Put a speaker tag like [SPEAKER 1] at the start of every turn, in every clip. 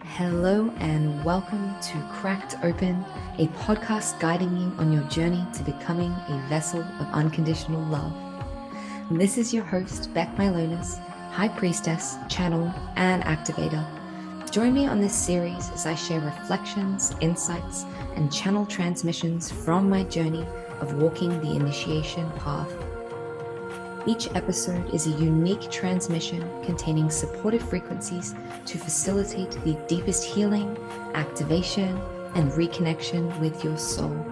[SPEAKER 1] Hello and welcome to Cracked Open, a podcast guiding you on your journey to becoming a vessel of unconditional love. This is your host, Beck Milonis, High Priestess, Channel, and Activator. Join me on this series as I share reflections, insights, and channel transmissions from my journey of walking the initiation path. Each episode is a unique transmission containing supportive frequencies to facilitate the deepest healing, activation, and reconnection with your soul.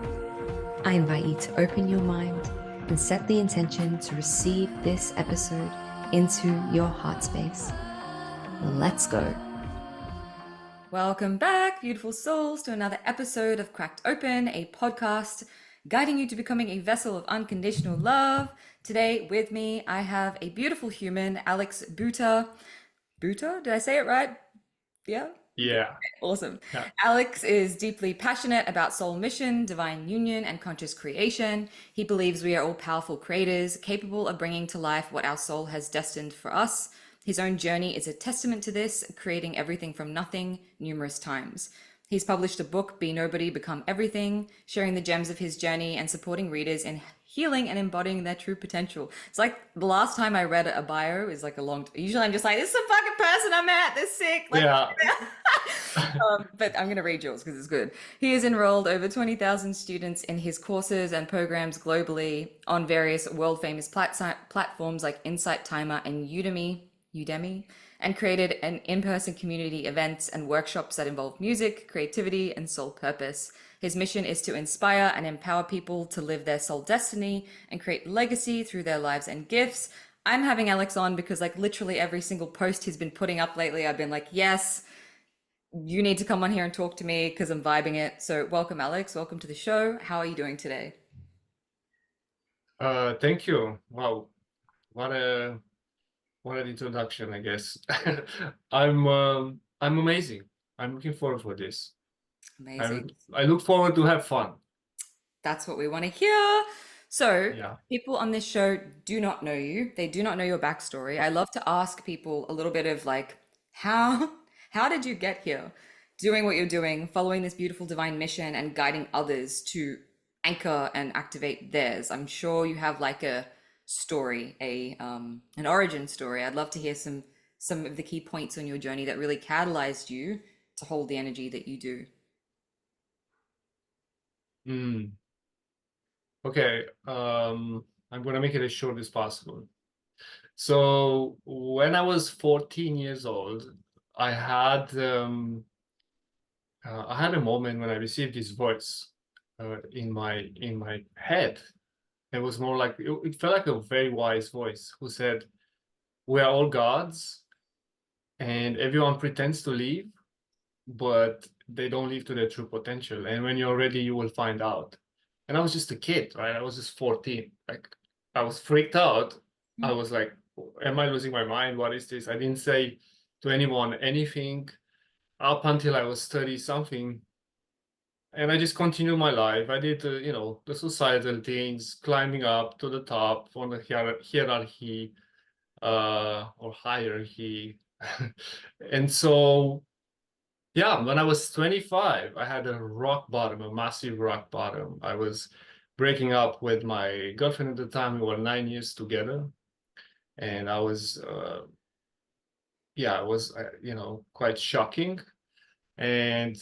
[SPEAKER 1] I invite you to open your mind and set the intention to receive this episode into your heart space. Let's go. Welcome back, beautiful souls, to another episode of Cracked Open, a podcast guiding you to becoming a vessel of unconditional love. Today with me, I have a beautiful human, Alex Buta. Buta? Did I say it right? Yeah?
[SPEAKER 2] Yeah.
[SPEAKER 1] Awesome.
[SPEAKER 2] Yeah.
[SPEAKER 1] Alex is deeply passionate about soul mission, divine union, and conscious creation. He believes we are all powerful creators, capable of bringing to life what our soul has destined for us. His own journey is a testament to this, creating everything from nothing numerous times. He's published a book, Be Nobody, Become Everything, sharing the gems of his journey and supporting readers in healing and embodying their true potential. It's like the last time I read a bio is like a long time. Usually I'm just like, this is a fucking person I met, they're sick. Like,
[SPEAKER 2] Yeah.
[SPEAKER 1] but I'm going to read yours because it's good. He has enrolled over 20,000 students in his courses and programs globally on various world famous platforms like Insight Timer and Udemy, and created an in-person community events and workshops that involve music, creativity, and soul purpose. His mission is to inspire and empower people to live their soul destiny and create legacy through their lives and gifts. I'm having Alex on because like literally every single post he's been putting up lately, I've been like, yes, you need to come on here and talk to me because I'm vibing it. So welcome, Alex. Welcome to the show. How are you doing today?
[SPEAKER 2] Thank you. Wow. What an introduction, I guess. I'm amazing. I'm looking forward for this.
[SPEAKER 1] Amazing.
[SPEAKER 2] I look forward to have fun.
[SPEAKER 1] That's what we want to hear. So,
[SPEAKER 2] Yeah.
[SPEAKER 1] people on this show do not know you. They do not know your backstory. I love to ask people a little bit of like, how how did you get here? Doing what you're doing, following this beautiful divine mission and guiding others to anchor and activate theirs. I'm sure you have like a story, a an origin story. I'd love to hear some of the key points on your journey that really catalyzed you to hold the energy that you do.
[SPEAKER 2] Mm. Okay. I'm gonna make it as short as possible. So when I was 14 years old, I had a moment when I received this voice in my head. It was more like it felt like a very wise voice who said, "We are all gods, and everyone pretends to live, but they don't live to their true potential. And when you're ready, you will find out." And I was just a kid, right? I was just 14. Like I was freaked out. I was like, "Am I losing my mind? What is this?" I didn't say to anyone anything up until I was 30 something. And I just continued my life. I did, the societal things, climbing up to the top on the hierarchy or hierarchy. And so, yeah, when I was 25, I had a rock bottom, a massive rock bottom. I was breaking up with my girlfriend at the time. We were 9 years together. And I was, yeah, it was, quite shocking. And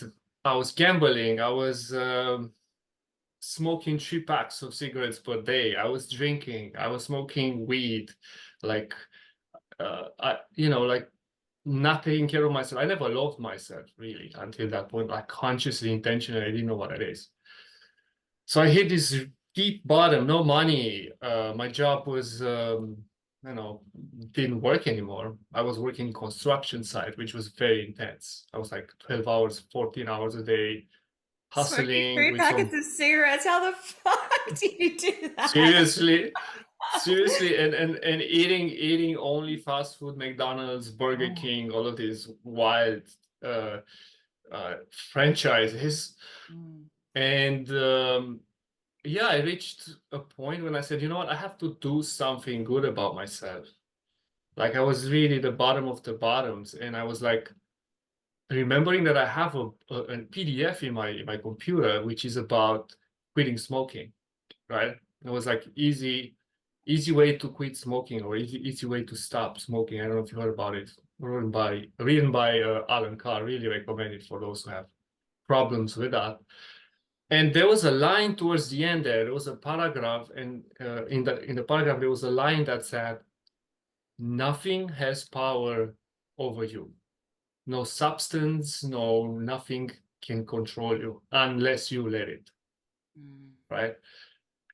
[SPEAKER 2] I was gambling. I was smoking 3 packs of cigarettes per day. I was drinking. I was smoking weed. Like, like not taking care of myself. I never loved myself really until that point, like consciously, intentionally. I didn't know what it is. So I hit this deep bottom, no money. My job was, you know, didn't work anymore. I was working construction site, which was very intense. I was like 12 hours, 14 hours a day,
[SPEAKER 1] Smoking
[SPEAKER 2] hustling
[SPEAKER 1] three
[SPEAKER 2] with
[SPEAKER 1] packets
[SPEAKER 2] some
[SPEAKER 1] of cigarettes. How the fuck do you do that?
[SPEAKER 2] seriously, seriously, and eating only fast food, McDonald's, Burger
[SPEAKER 1] Oh.
[SPEAKER 2] King, all of these wild uh, franchises.
[SPEAKER 1] Mm.
[SPEAKER 2] And yeah, I reached a point when I said, you know what, I have to do something good about myself. Like I was really the bottom of the bottoms, and I was like, remembering that I have a PDF in my computer, which is about quitting smoking, right? It was like easy way to quit smoking, or easy way to stop smoking. I don't know if you heard about it. Written by Alan Carr. Really recommend it for those who have problems with that. And there was a line towards the end there. There was a paragraph, and in the paragraph there was a line that said, "Nothing has power over you. No substance, nothing can control you unless you let it." Right?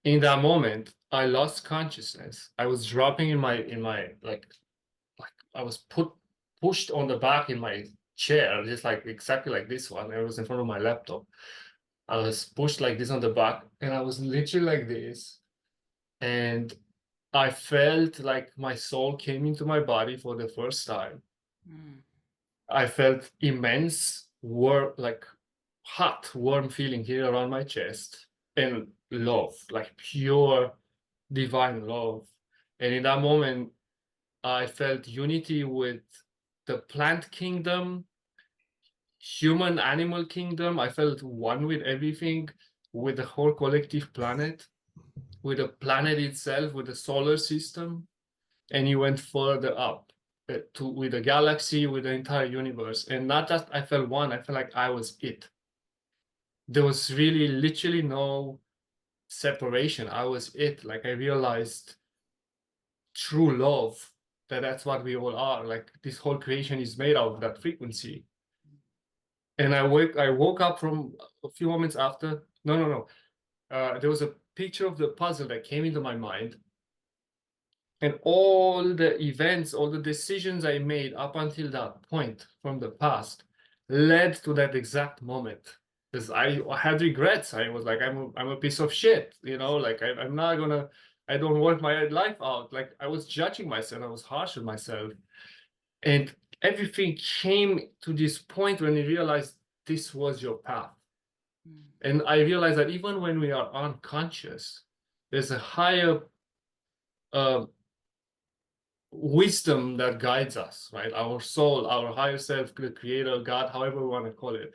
[SPEAKER 2] In that moment, I lost consciousness. I was dropping in my like I was pushed on the back in my chair, just like exactly like this one. I was in front of my laptop. I was pushed like this on the back, and I was literally like this. And I felt like my soul came into my body for the first time. I felt immense like hot, warm feeling here around my chest, and love, like pure divine love. And in that moment, I felt unity with the plant kingdom, human animal kingdom. I felt one with everything, with the whole collective planet, with the planet itself, with the solar system. And you went further up with the galaxy, with the entire universe. And not just I felt one, I felt like I was it. There was really literally no separation. I was it. Like I realized true love, that's what we all are. Like this whole creation is made out of that frequency. And I woke up from a few moments after. No. There was a picture of the puzzle that came into my mind. And all the events, all the decisions I made up until that point from the past led to that exact moment. Because I had regrets. I was like, I'm a piece of shit, like I'm not gonna, I don't work my life out. Like I was judging myself, I was harsh on myself. And everything came to this point when I realized this was your path. And I realized that even when we are unconscious, there's a higher wisdom that guides us, right? Our soul, our higher self, the creator, God, however we want to call it.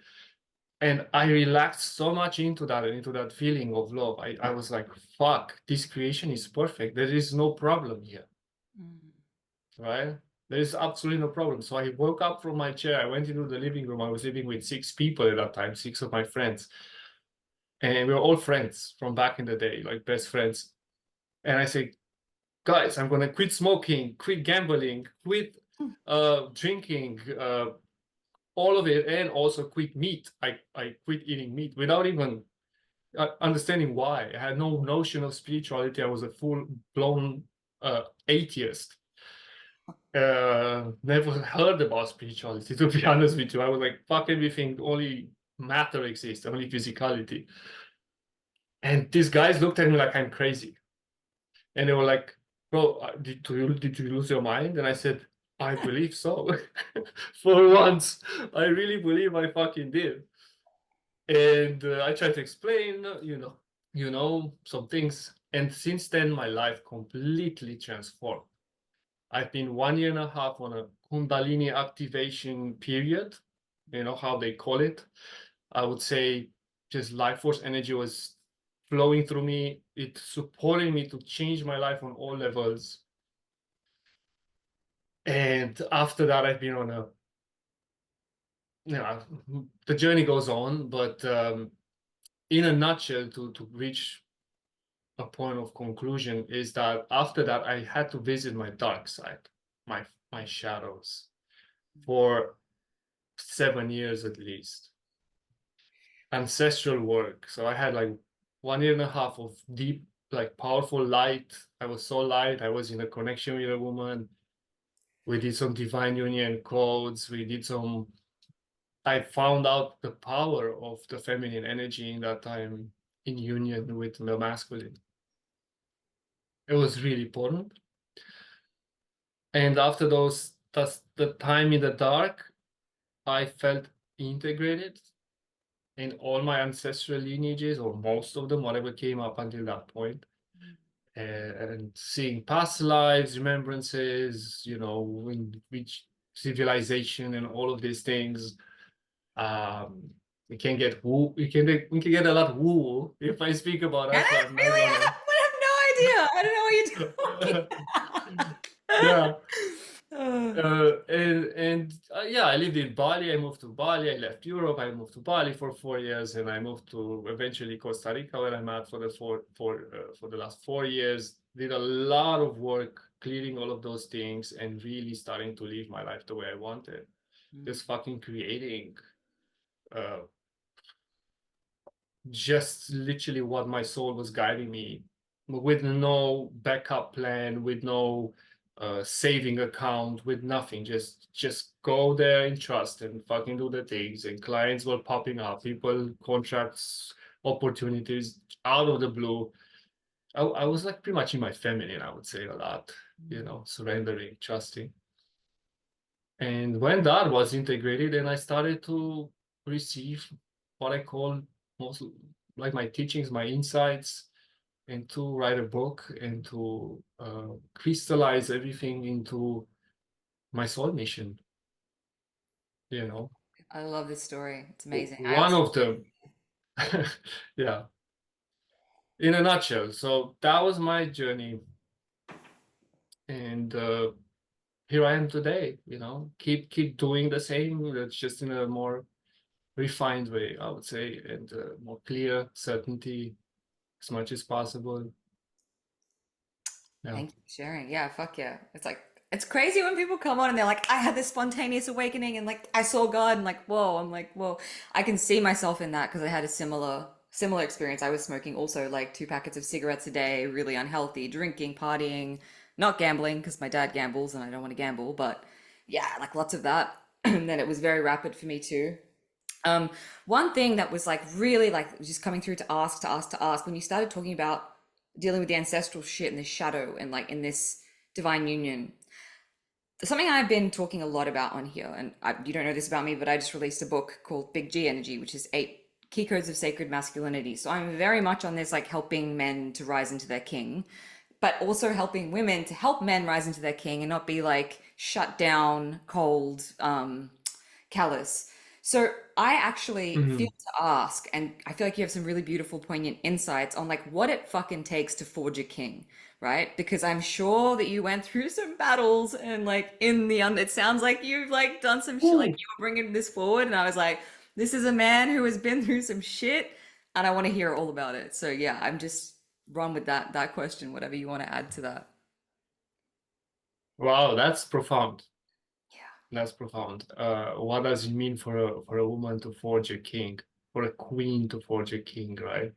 [SPEAKER 2] And I relaxed so much into that and into that feeling of love. I was like, fuck, this creation is perfect. There is no problem here, right? There is absolutely no problem. So I woke up from my chair. I went into the living room. I was living with 6 people at that time, 6 of my friends. And we were all friends from back in the day, like best friends. And I said, guys, I'm gonna quit smoking, quit gambling, quit drinking, all of it, and also quit meat. I quit eating meat without even understanding why. I had no notion of spirituality. I was a full-blown atheist. Never heard about spirituality, to be honest with you. I was like, fuck everything, only matter exists, only physicality. And these guys looked at me like I'm crazy. And they were like, bro, did you lose your mind? And I said, I believe so. For once, I really believe I fucking did. And I tried to explain, some things. And since then, my life completely transformed. I've been 1.5 years on a Kundalini activation period, how they call it. I would say just life force energy was flowing through me. It supported me to change my life on all levels. And after that, I've been on the journey goes on, but in a nutshell, to reach a point of conclusion is that after that, I had to visit my dark side, my shadows, for 7 years at least. Ancestral work. So I had like 1.5 years of deep, like powerful light. I was so light. I was in a connection with a woman. We did some divine union codes. I found out the power of the feminine energy in that time in union with the masculine. It was really important. And after that's the time in the dark, I felt integrated in all my ancestral lineages, or most of them, whatever came up until that point. And seeing past lives, remembrances, in which civilization and all of these things. We can get woo. We can get a lot woo if I speak about
[SPEAKER 1] Yeah,
[SPEAKER 2] that, so I'm not
[SPEAKER 1] really?
[SPEAKER 2] gonna.
[SPEAKER 1] I have no idea. I don't know what you're talking
[SPEAKER 2] Yeah.
[SPEAKER 1] about.
[SPEAKER 2] Yeah, I lived in Bali. I moved to Bali. I left Europe. I moved to Bali for 4 years, and I moved to eventually Costa Rica, where I'm at for the last 4 years. Did a lot of work clearing all of those things and really starting to live my life the way I wanted. Just fucking creating, uh, just literally what my soul was guiding me, with no backup plan, with no saving account, with nothing. Just go there in trust and fucking do the things. And clients were popping up, people, contracts, opportunities out of the blue. I was like pretty much in my feminine, I would say, a lot, surrendering, trusting. And when that was integrated, and I started to receive what I call most like my teachings, my insights, and to write a book and to crystallize everything into my soul mission.
[SPEAKER 1] I love this story. It's amazing. I
[SPEAKER 2] One
[SPEAKER 1] also
[SPEAKER 2] of them, yeah, in a nutshell. So that was my journey, and here I am today. Keep doing the same. That's just in a more refined way, I would say, and more clear certainty as much as possible. Yeah.
[SPEAKER 1] thank you for sharing. Yeah, fuck yeah. It's like it's crazy when people come on and they're like, I had this spontaneous awakening and like I saw God and like, whoa, I'm like, whoa. I can see myself in that because I had a similar experience. I was smoking also like 2 packets of cigarettes a day, really unhealthy, drinking, partying, not gambling because my dad gambles and I don't want to gamble, but yeah, like lots of that. And then it was very rapid for me too. Um, One thing that was like really like just coming through to ask when you started talking about dealing with the ancestral shit and the shadow and like in this divine union, something I've been talking a lot about on here, and you don't know this about me, but I just released a book called Big G Energy, which is 8 key codes of sacred masculinity. So I'm very much on this like helping men to rise into their king, but also helping women to help men rise into their king and not be like shut down, cold, callous. So I actually feel
[SPEAKER 2] Mhm.
[SPEAKER 1] to ask, and I feel like you have some really beautiful, poignant insights on like what it fucking takes to forge a king, right? Because I'm sure that you went through some battles and like it sounds like you've like done some shit, like
[SPEAKER 2] Ooh.
[SPEAKER 1] you were bringing this forward, and I was like, this is a man who has been through some shit, and I want to hear all about it. So yeah, I'm just run with that question, whatever you want to add to that.
[SPEAKER 2] Wow, that's profound.
[SPEAKER 1] Yeah.
[SPEAKER 2] That's profound. What does it mean for a woman to forge a king, for a queen to forge a king, right?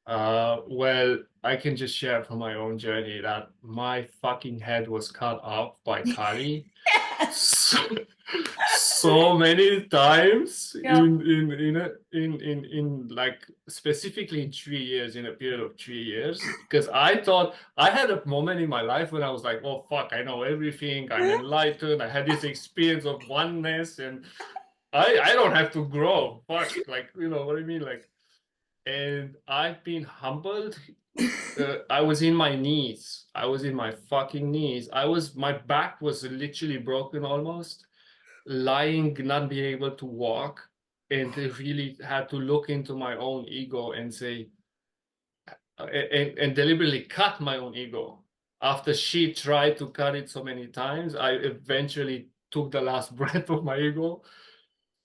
[SPEAKER 2] Well, I can just share from my own journey that my fucking head was cut off by Kali so, so many times
[SPEAKER 1] Yeah.
[SPEAKER 2] in like specifically in 3 years, in a period of 3 years, because I thought I had a moment in my life when I was like, oh fuck, I know everything, I'm enlightened, I had this experience of oneness, and I don't have to grow, fuck, like, you know what I mean, like. And I've been humbled. I was in my knees. I was in my fucking knees. My back was literally broken almost, lying, not being able to walk. And I really had to look into my own ego and say, and deliberately cut my own ego. After she tried to cut it so many times, I eventually took the last breath of my ego.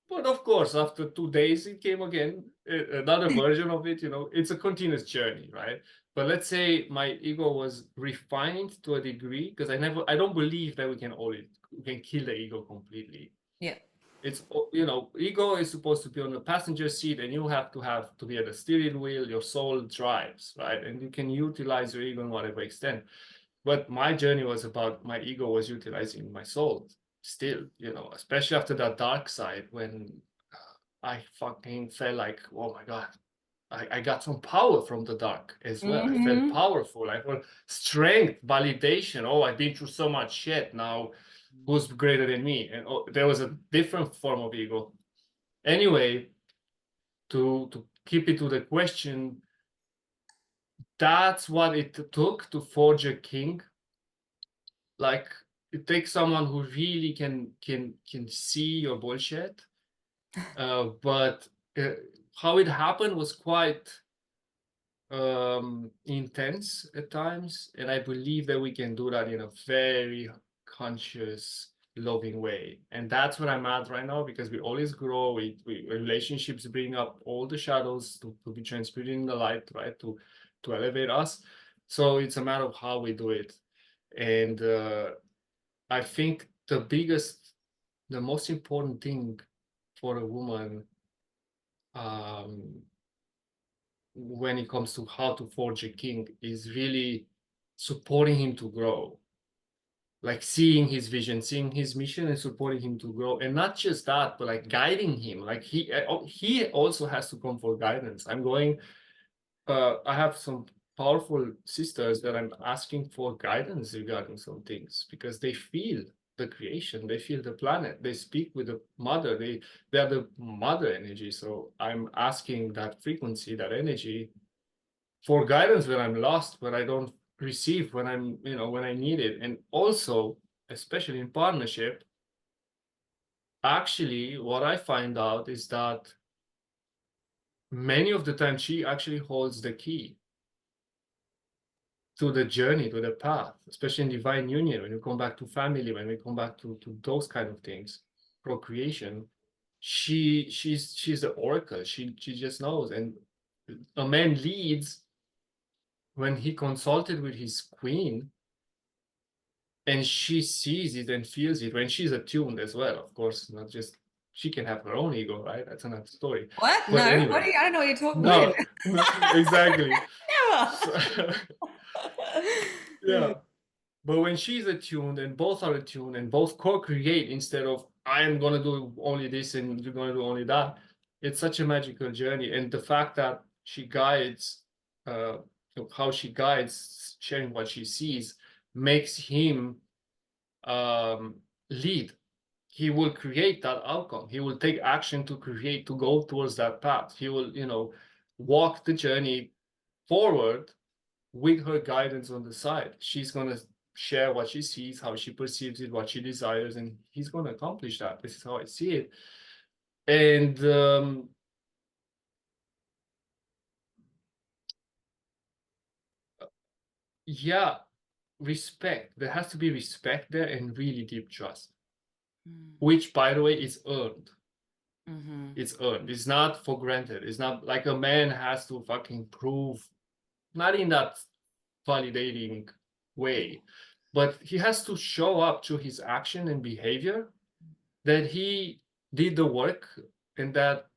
[SPEAKER 2] But of course, after 2 days, it came again, another version of it. It's a continuous journey, right? But let's say my ego was refined to a degree, because I don't believe that we can kill the ego completely.
[SPEAKER 1] Yeah.
[SPEAKER 2] It's, ego is supposed to be on the passenger seat, and you have to be at the steering wheel. Your soul drives, right? And you can utilize your ego in whatever extent. But my journey was about my ego was utilizing my soul still, especially after that dark side, when I fucking felt like, oh my God, I got some power from the dark as well. I felt
[SPEAKER 1] Hmm.
[SPEAKER 2] powerful. I felt strength, validation. Oh, I've been through so much shit. Now, who's greater than me? And there was a different form of ego. Anyway, to keep it to the question, that's what it took to forge a king. Like, it takes someone who really can see your bullshit But how it happened was quite intense at times, and I believe that we can do that in a very conscious, loving way. And that's where I'm at right now, because we always grow. We relationships bring up all the shadows to be transparent in the light, right? To elevate us. So it's a matter of how we do it. And I think the most important thing for a woman, um, when it comes to how to forge a king, is really supporting him to grow, like seeing his vision, seeing his mission, and supporting him to grow. And not just that, but like guiding him. Like he also has to come for guidance. I have some powerful sisters that I'm asking for guidance regarding some things, because they feel the creation, they feel the planet, they speak with the mother, they are the mother energy. So I'm asking that frequency, that energy, for guidance when I'm lost, when I don't receive, when when I need it. And also, especially in partnership, actually, what I find out is that many of the time she actually holds the key to the journey, to the path, especially in divine union, when you come back to family, when we come back to those kind of things, procreation. She's the oracle. She just knows. And a man leads when he consulted with his queen, and she sees it and feels it when she's attuned as well. Of course, not just she can have her own ego, right? That's another story.
[SPEAKER 1] What?
[SPEAKER 2] But
[SPEAKER 1] No, what
[SPEAKER 2] anyway,
[SPEAKER 1] do you, I don't know what you're talking. When?
[SPEAKER 2] no, exactly.
[SPEAKER 1] Never.
[SPEAKER 2] So, yeah. But when she's attuned and both are attuned and both co-create, instead of I am gonna do only this and you're gonna do only that, it's such a magical journey. And the fact that she guides, uh, how she guides, sharing what she sees, makes him lead. He will create that outcome. He will take action to create, to go towards that path. He will, walk the journey forward with her guidance on the side. She's going to share what she sees, how she perceives it, what she desires, and he's going to accomplish that. This is how I see it. And yeah, respect. There has to be respect there, and really deep trust, which, by the way, is earned.
[SPEAKER 1] Mm-hmm.
[SPEAKER 2] It's earned. It's not for granted. It's not like a man has to fucking prove, not in that validating way, but he has to show up through his action and behavior that he did the work, and that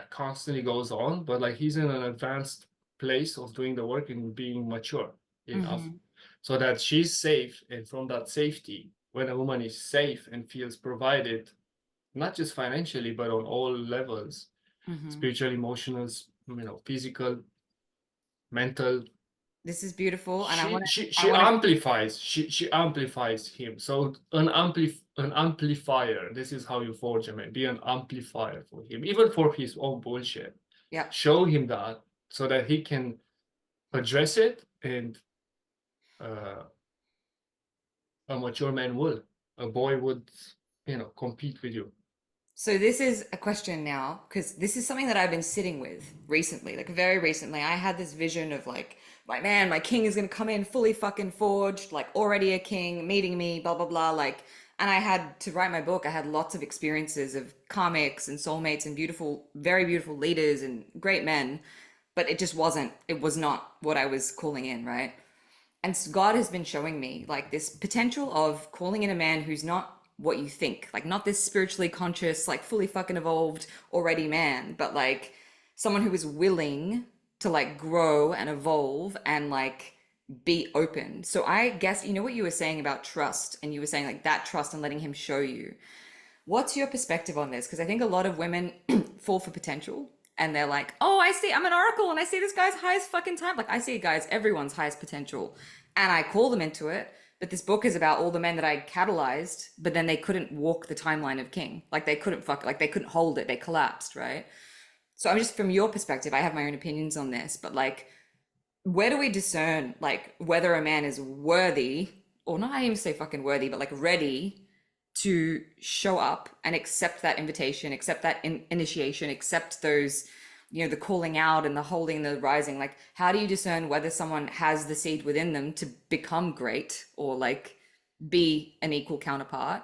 [SPEAKER 2] constantly goes on. But like he's in an advanced place of doing the work and being mature enough
[SPEAKER 1] Mm-hmm.
[SPEAKER 2] so that she's safe. And from that safety, when a woman is safe and feels provided, not just financially, but on all levels,
[SPEAKER 1] Mm-hmm.
[SPEAKER 2] spiritual, emotional, physical, mental,
[SPEAKER 1] This is beautiful, and I
[SPEAKER 2] she
[SPEAKER 1] want to.
[SPEAKER 2] amplifies, she amplifies him. So an amplifier, this is how you forge a man. Be an amplifier for him, even for his own bullshit.
[SPEAKER 1] Yeah.
[SPEAKER 2] Show him that, so that he can address it. And uh, a mature man would, a boy would, compete with you.
[SPEAKER 1] So this is a question now, because this is something that I've been sitting with recently, like very recently. I had this vision of like, my man, my king is gonna come in fully fucking forged, like already a king, meeting me, blah blah blah. Like, and I had to write my book. I had lots of experiences of karmics and soulmates and beautiful, very beautiful leaders and great men, but it just wasn't. It was not what I was calling in, right? And God has been showing me like this potential of calling in a man who's not what you think, like not this spiritually conscious, like fully fucking evolved already man, but like someone who is willing to like grow and evolve and like be open. So I guess, you know what you were saying about trust, and you were saying like that trust and letting him show you. What's your perspective on this? Because I think a lot of women fall for potential and they're like, oh, I see, I'm an oracle and I see this guy's highest fucking time. Like, I see guys, everyone's highest potential. And I call them into it. But this book is about all the men that I catalyzed, but then they couldn't walk the timeline of King. Like, they couldn't like, they couldn't hold it. They collapsed, right? So I'm just, from your perspective, I have my own opinions on this, but like, where do we discern, like, whether a man is worthy, or not even say fucking worthy, but like ready
[SPEAKER 3] to show up and accept that invitation, accept that initiation, accept those, the calling out and the holding, the rising. Like, how do you discern whether someone has the seed within them to become great or like be an equal counterpart?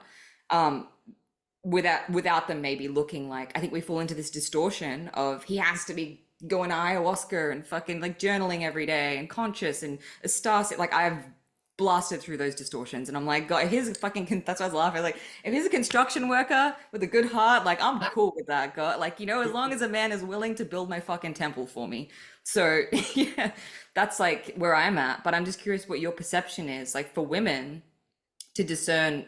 [SPEAKER 3] Without them maybe looking like, I think we fall into this distortion of he has to be going to ayahuasca and fucking like journaling every day and conscious and a star set. Like, I've blasted through those distortions and I'm like, God, here's a fucking, that's why I was laughing. Like, if he's a construction worker with a good heart, like, I'm cool with that, God. Like, as long as a man is willing to build my fucking temple for me. So yeah, that's like where I'm at. But I'm just curious what your perception is like for women to discern,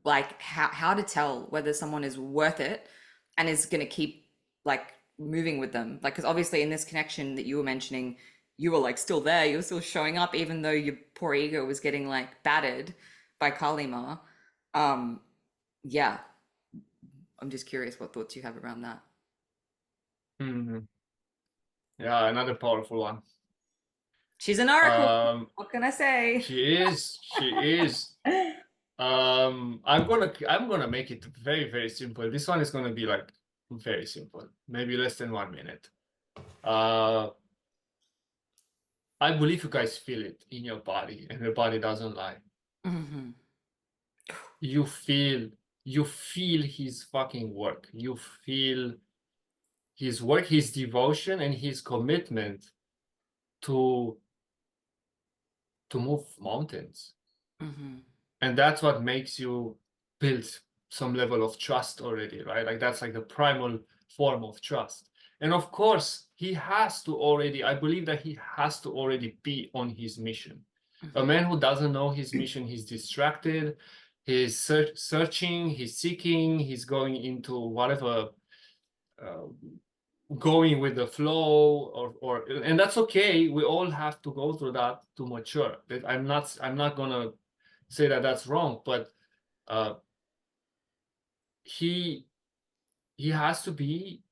[SPEAKER 3] like how to tell whether someone is worth it and is going to keep like moving with them. Like, because obviously in this connection that you were mentioning, you were like still there, you were still showing up even though your poor ego was getting like battered by Kalima. Yeah, I'm just curious what thoughts you have around that.
[SPEAKER 2] Mhm. Yeah, another powerful one.
[SPEAKER 3] She's an oracle. What can I say?
[SPEAKER 2] She is. I'm gonna make it very, very simple. This one is gonna be like very simple, maybe less than 1 minute. I believe you guys feel it in your body, and your body doesn't lie.
[SPEAKER 3] Mm-hmm.
[SPEAKER 2] You feel his fucking work. You feel his work, his devotion, and his commitment to move mountains.
[SPEAKER 3] Mm-hmm.
[SPEAKER 2] And that's what makes you build some level of trust already, right? Like, that's like the primal form of trust. And of course, he has to already, I believe that he has to already be on his mission.
[SPEAKER 3] Mm-hmm.
[SPEAKER 2] A man who doesn't know his mission, he's distracted, he's searching, he's seeking, he's going into whatever, going with the flow, or and that's okay. We all have to go through that to mature. I'm not gonna say that that's wrong, but he has to be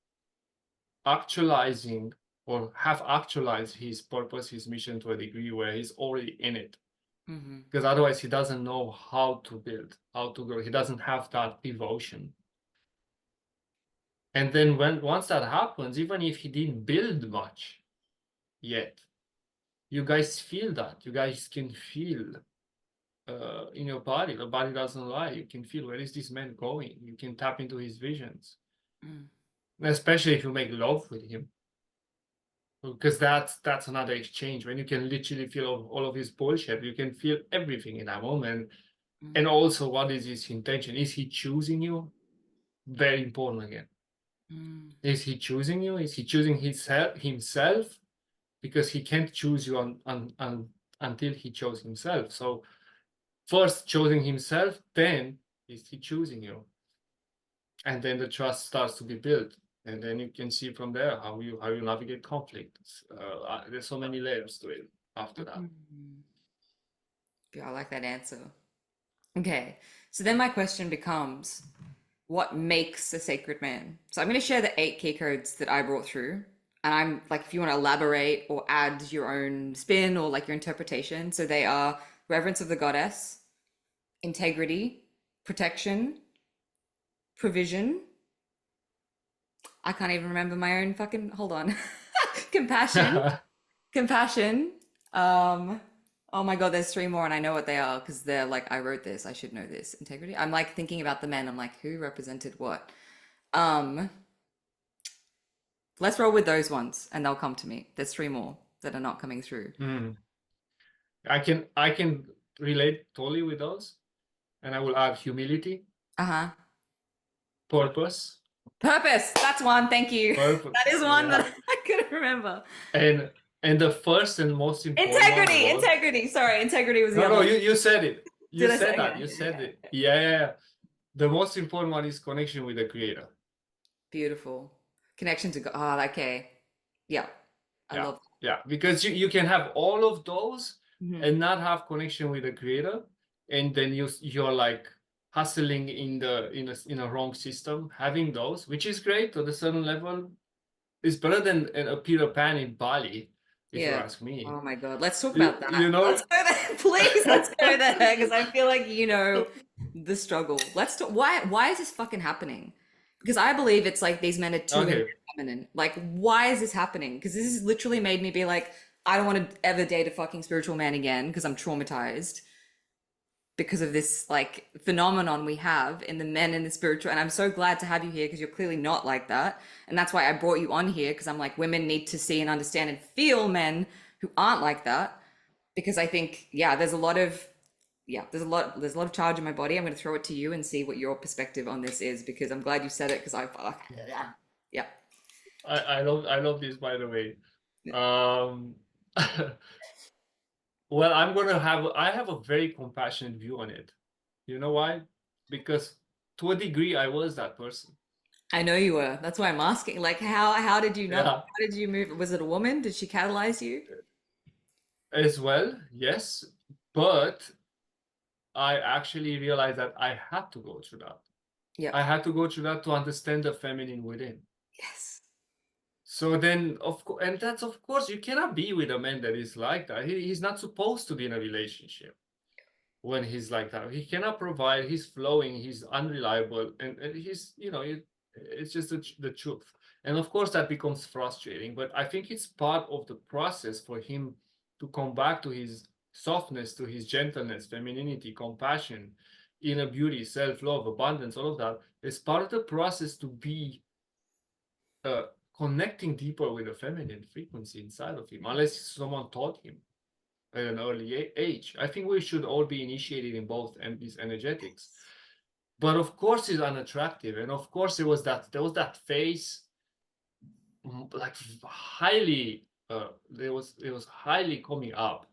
[SPEAKER 2] actualizing or have actualized his purpose, his mission to a degree where he's already in it.
[SPEAKER 3] Mm-hmm.
[SPEAKER 2] Because otherwise he doesn't know how to build, how to grow. He doesn't have that devotion. And then once that happens, even if he didn't build much yet, you guys feel that. You guys can feel in your body. The body doesn't lie. You can feel, where is this man going? You can tap into his visions.
[SPEAKER 3] Mm.
[SPEAKER 2] Especially if you make love with him. Because that's another exchange when you can literally feel all of his bullshit. You can feel everything in that moment.
[SPEAKER 3] Mm.
[SPEAKER 2] And also, what is his intention? Is he choosing you? Very important again.
[SPEAKER 3] Mm.
[SPEAKER 2] Is he choosing you? Is he choosing himself? Because he can't choose you until he chose himself. So first choosing himself, then is he choosing you? And then the trust starts to be built. And then you can see from there how you navigate conflicts. There's so many layers to it after that.
[SPEAKER 3] Mm. Yeah, I like that answer. Okay, so then my question becomes, what makes a sacred man? So I'm going to share the 8 key codes that I brought through. And I'm like, if you want to elaborate or add your own spin or like your interpretation. So they are reverence of the goddess, integrity, protection, provision. I can't even remember my own fucking, hold on. Compassion, compassion. Oh my God, there's 3 more and I know what they are because they're like, I wrote this, I should know this. Integrity. I'm like thinking about the men. I'm like, who represented what? Let's roll with those ones and they'll come to me. There's 3 more that are not coming through.
[SPEAKER 2] I can relate totally with those. And I will add humility.
[SPEAKER 3] Uh-huh.
[SPEAKER 2] Purpose.
[SPEAKER 3] Purpose. That's one. Thank you.
[SPEAKER 2] Purpose.
[SPEAKER 3] That is one that I couldn't remember.
[SPEAKER 2] And the first and most important
[SPEAKER 3] integrity.
[SPEAKER 2] one was...
[SPEAKER 3] Integrity. Sorry, integrity was the other
[SPEAKER 2] No,
[SPEAKER 3] one.
[SPEAKER 2] you said it. You
[SPEAKER 3] Did I
[SPEAKER 2] said
[SPEAKER 3] say
[SPEAKER 2] that.
[SPEAKER 3] it?
[SPEAKER 2] You said it. Yeah. The most important one is connection with the creator.
[SPEAKER 3] Beautiful. Connection to God. Oh, okay. Yeah. I love that.
[SPEAKER 2] Yeah, because you can have all of those
[SPEAKER 3] Mhm.
[SPEAKER 2] and not have connection with the creator, and then you're like hustling in a wrong system. Having those, which is great at a certain level, is better than a Peter Pan in Bali, if you ask me.
[SPEAKER 3] Oh my God. Let's talk about that.
[SPEAKER 2] You know,
[SPEAKER 3] Let's go there. Please, let's go there because I feel like The struggle. Let's talk. Why is this fucking happening? Because I believe it's like these men are too
[SPEAKER 2] Okay.
[SPEAKER 3] feminine. Like, why is this happening? Because this has literally made me be like, I don't want to ever date a fucking spiritual man again because I'm traumatized because of this like phenomenon we have in the men in the spiritual. And I'm so glad to have you here because you're clearly not like that. And that's why I brought you on here because I'm like, women need to see and understand and feel men who aren't like that. Because I think, yeah, there's a lot of charge in my body. I'm going to throw it to you and see what your perspective on this is because I'm glad you said it because yeah.
[SPEAKER 2] I love this, by the way. Um, well, I have a very compassionate view on it. You know why? Because to a degree, I was that person.
[SPEAKER 3] I know you were. That's why I'm asking. Like, how did you not?
[SPEAKER 2] Yeah,
[SPEAKER 3] How did you move? Was it a woman? Did she catalyze you?
[SPEAKER 2] as well, yes. But I actually realized that I had to go through that.
[SPEAKER 3] Yeah.
[SPEAKER 2] I had to go through that to understand the feminine within.
[SPEAKER 3] Yes.
[SPEAKER 2] So then, of course, and that's of course, you cannot be with a man that is like that. He's not supposed to be in a relationship when he's like that. He cannot provide. He's flowing. He's unreliable, and he's it's just the truth. And of course, that becomes frustrating. But I think it's part of the process for him to come back to his softness, to his gentleness, femininity, compassion, inner beauty, self-love, abundance, all of that. It's part of the process to be uh, connecting deeper with the feminine frequency inside of him, unless someone taught him at an early age. I think we should all be initiated in both these energetics. But of course, it's unattractive, and of course, there was that phase, like highly. It was highly coming up.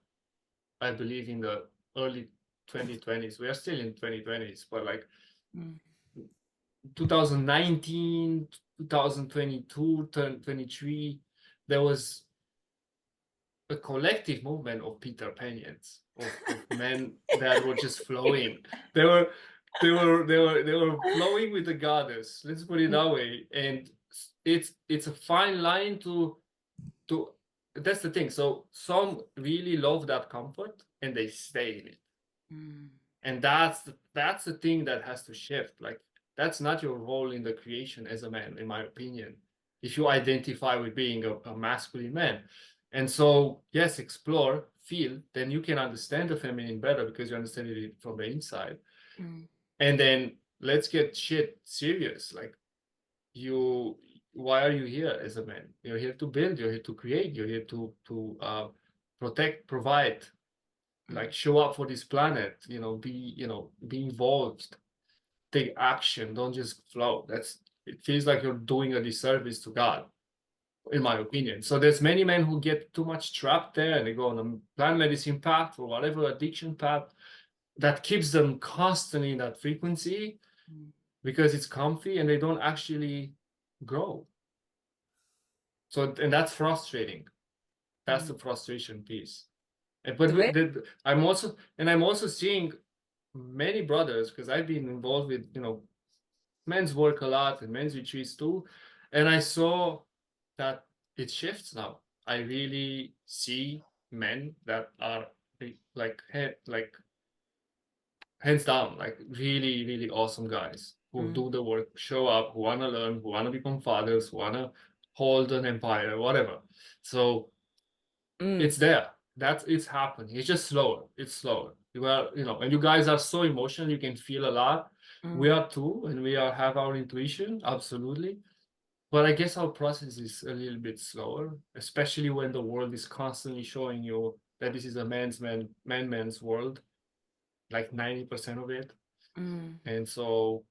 [SPEAKER 2] I believe in the early 2020s. We are still in 2020s, but like 2019, 2022, 2023, there was a collective movement of Peter Panians, of men that were just flowing. They were flowing with the goddess. Let's put it that way. And it's a fine line to that's the thing. So some really love that comfort and they stay in it. And that's the thing that has to shift. Like, that's not your role in the creation as a man, in my opinion, if you identify with being a masculine man. And so, yes, explore, feel, then you can understand the feminine better because you understand it from the inside. And then let's get shit serious. Like, why are you here as a man? You're here to build, you're here to create, you're here to protect, provide, like show up for this planet, be involved, take action, don't just flow. It feels like you're doing a disservice to God, in my opinion. So there's many men who get too much trapped there and they go on a plant medicine path or whatever addiction path that keeps them constantly in that frequency because it's comfy and they don't actually grow. So, and that's frustrating. That's the frustration piece. But I'm also seeing many brothers, because I've been involved with men's work a lot and men's retreats too, and I saw that it shifts now. I really see men that are like hands down, like really, really awesome guys who do the work, show up, who want to learn, who want to become fathers, who want to hold an empire, whatever. So it's there. It's happening. It's just slower. It's slower. Well, and you guys are so emotional. You can feel a lot. We are too, and we have our intuition, absolutely. But I guess our process is a little bit slower, especially when the world is constantly showing you that this is a man's world, like 90% of it. And so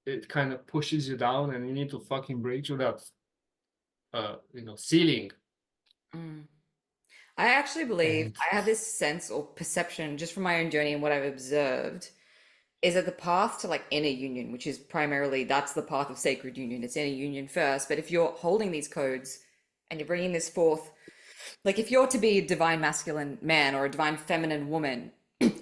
[SPEAKER 2] it kind of pushes you down, and you need to fucking break through that, ceiling.
[SPEAKER 3] I actually believe
[SPEAKER 2] And
[SPEAKER 3] I have this sense or perception just from my own journey and what I've observed is that the path to like inner union, which is primarily that's the path of sacred union. It's inner union first. But if you're holding these codes and you're bringing this forth, like if you're to be a divine masculine man or a divine feminine woman,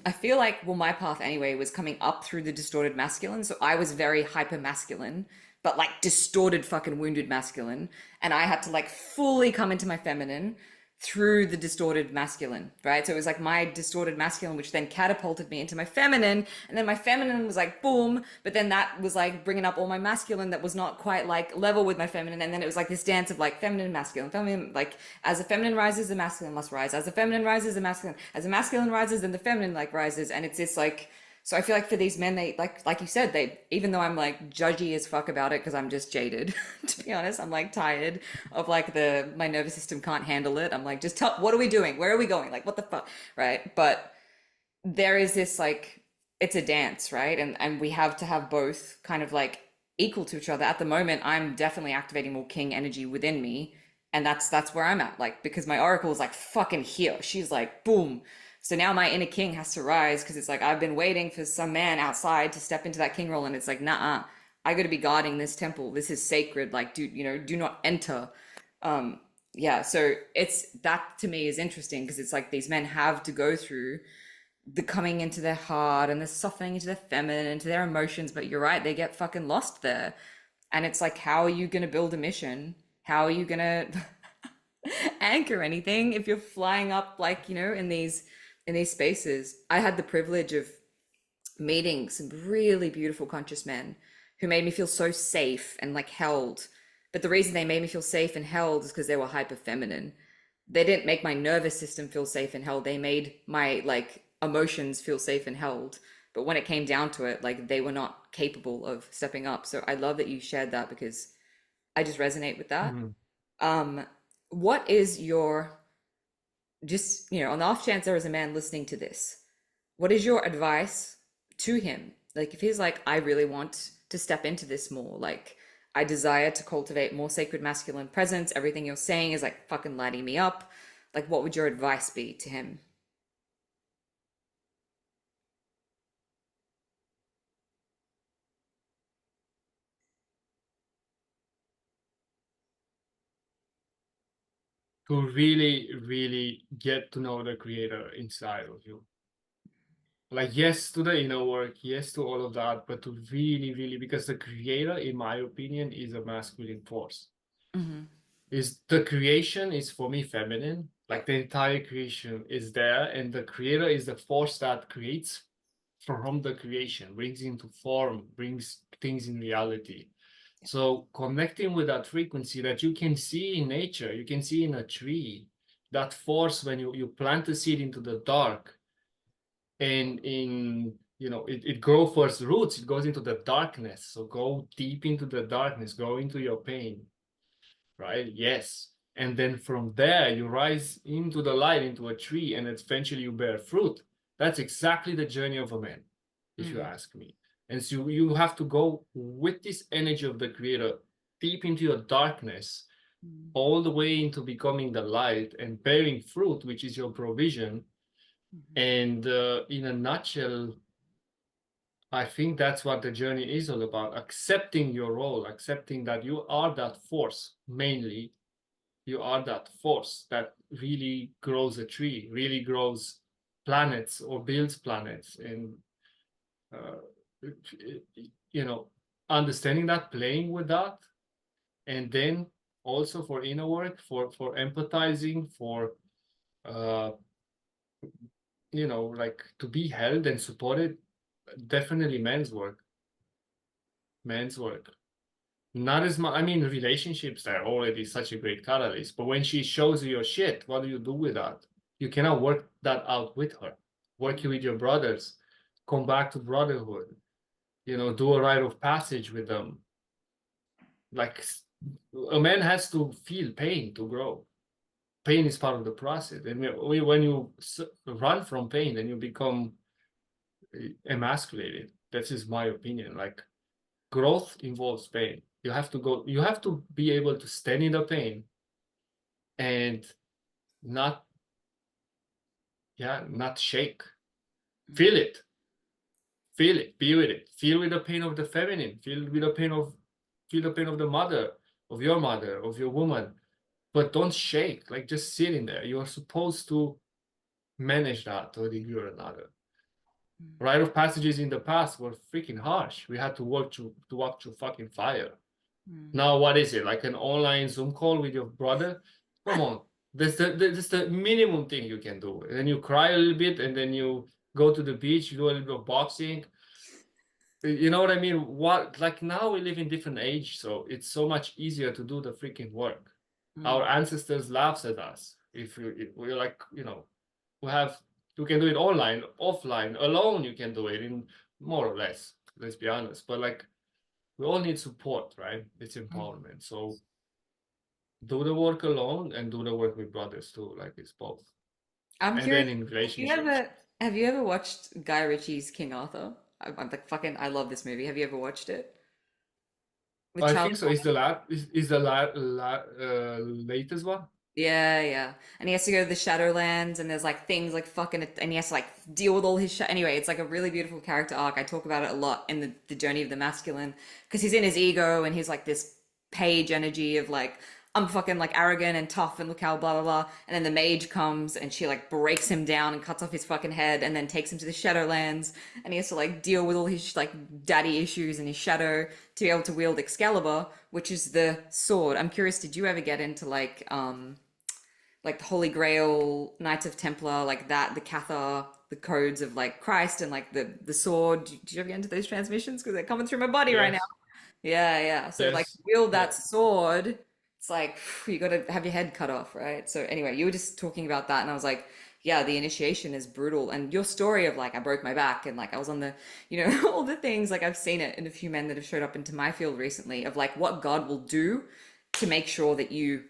[SPEAKER 3] I feel like, well, my path anyway was coming up through the distorted masculine. So I was very hyper masculine, but like distorted fucking wounded masculine. And I had to like fully come into my feminine through the distorted masculine, right? So it was like my distorted masculine, which then catapulted me into my feminine. And then my feminine was like, boom. But then that was like bringing up all my masculine that was not quite like level with my feminine. And then it was like this dance of like feminine, masculine, feminine. Like as the feminine rises, the masculine must rise. As the feminine rises, the masculine. As the masculine rises, then the feminine like rises. And it's this like, so I feel like for these men, they like you said, they, even though I'm like judgy as fuck about it because I'm just jaded, to be honest, I'm like tired of like my nervous system can't handle it. I'm like, just tell, what are we doing? Where are we going? Like, what the fuck, right? But there is this like, it's a dance, right? And we have to have both kind of like equal to each other. At the moment, I'm definitely activating more king energy within me, and that's where I'm at. Like because my oracle is like fucking here. She's like boom. So now my inner king has to rise because it's like I've been waiting for some man outside to step into that king role, and it's like, nah, I got to be guarding this temple. This is sacred. Like, do not enter. Yeah. So it's that to me is interesting because it's like these men have to go through the coming into their heart and the softening into their feminine, into their emotions. But you're right, they get fucking lost there, and it's like, how are you gonna build a mission? How are you gonna anchor anything if you're flying up like in these spaces? I had the privilege of meeting some really beautiful conscious men who made me feel so safe and like held. But the reason they made me feel safe and held is because they were hyper feminine. They didn't make my nervous system feel safe and held. They made my like emotions feel safe and held. But when it came down to it, like they were not capable of stepping up. So I love that you shared that because I just resonate with that. What is your, just, on the off chance there is a man listening to this, what is your advice to him? Like if he's like, I really want to step into this more, like I desire to cultivate more sacred masculine presence. Everything you're saying is like fucking lighting me up. Like what would your advice be to him?
[SPEAKER 2] To really, really get to know the creator inside of you. Like, yes to the inner work, yes to all of that, but to really, really, because the creator, in my opinion, is a masculine force. Is the creation is for me feminine, like the entire creation is there, and the creator is the force that creates from the creation, brings into form, brings things in reality. So connecting with that frequency that you can see in nature, you can see in a tree, that force when you plant a seed into the dark, and it grows first roots, it goes into the darkness. So go deep into the darkness, go into your pain, right? Yes. And then from there you rise into the light, into a tree, and eventually you bear fruit. That's exactly the journey of a man, if you ask me. And so you have to go with this energy of the creator deep into your darkness, all the way into becoming the light and bearing fruit, which is your provision. And in a nutshell, I think that's what the journey is all about: accepting your role, accepting that you are that force. Mainly you are that force that really grows a tree, really grows planets or builds planets. And understanding that, playing with that, and then also for inner work, for empathizing, for like to be held and supported. Definitely men's work. Not as much. I mean, relationships are already such a great catalyst, but when she shows you your shit, what do you do with that? You cannot work that out with her. Working with your brothers, come back to brotherhood, do a rite of passage with them. Like, a man has to feel pain to grow. Pain is part of the process. And when you run from pain, then you become emasculated. That is my opinion. Like, growth involves pain. You have to be able to stand in the pain and not shake. Feel it, be with it. Feel with the pain of the feminine, feel the pain of the mother, of your woman, but don't shake. Like, just sit in there. You're supposed to manage that to a degree or another. Rite of passages in the past were freaking harsh. We had to walk through fucking fire. Now what is it, like an online Zoom call with your brother? Come on, That's the minimum thing you can do. And then you cry a little bit, and then you go to the beach, you do a little bit of boxing. You know what I mean? What, like, now we live in different age, so it's so much easier to do the freaking work. Our ancestors laughs at us if we're like, we can do it online, offline, alone. You can do it in more or less. Let's be honest. But like, we all need support, right? It's empowerment. So do the work alone and do the work with brothers too. Like, it's both.
[SPEAKER 3] I'm
[SPEAKER 2] And
[SPEAKER 3] curious,
[SPEAKER 2] then in
[SPEAKER 3] have you
[SPEAKER 2] relationships.
[SPEAKER 3] ever watched Guy Ritchie's King Arthur? I'm like fucking I love this movie. Have you ever watched it? With
[SPEAKER 2] I
[SPEAKER 3] Charles.
[SPEAKER 2] think so. Is the latest one?
[SPEAKER 3] Yeah, yeah. And he has to go to the Shadowlands, and there's like things like fucking, and he has to like deal with all his shit. Anyway, it's like a really beautiful character arc. I talk about it a lot in the journey of the masculine, because he's in his ego and he's like this page energy of like, I'm fucking like arrogant and tough and look how blah blah blah. And then the mage comes and she like breaks him down and cuts off his fucking head and then takes him to the Shadowlands, and he has to like deal with all his like daddy issues and his shadow to be able to wield Excalibur, which is the sword. I'm curious, did you ever get into like the Holy Grail, Knights of Templar, like that, the Cathar, the codes of like Christ, and like the sword? Did you ever get into those transmissions? Because they're coming through my body right now.
[SPEAKER 2] Yes.
[SPEAKER 3] Yeah, yeah. So like
[SPEAKER 2] Yes.
[SPEAKER 3] wield
[SPEAKER 2] Yeah.
[SPEAKER 3] that sword. It's like you got to have your head cut off, right? So anyway, you were just talking about that, and I was like, yeah, the initiation is brutal. And your story of like I broke my back and like I was on the, all the things, like I've seen it in a few men that have showed up into my field recently of like what God will do to make sure that you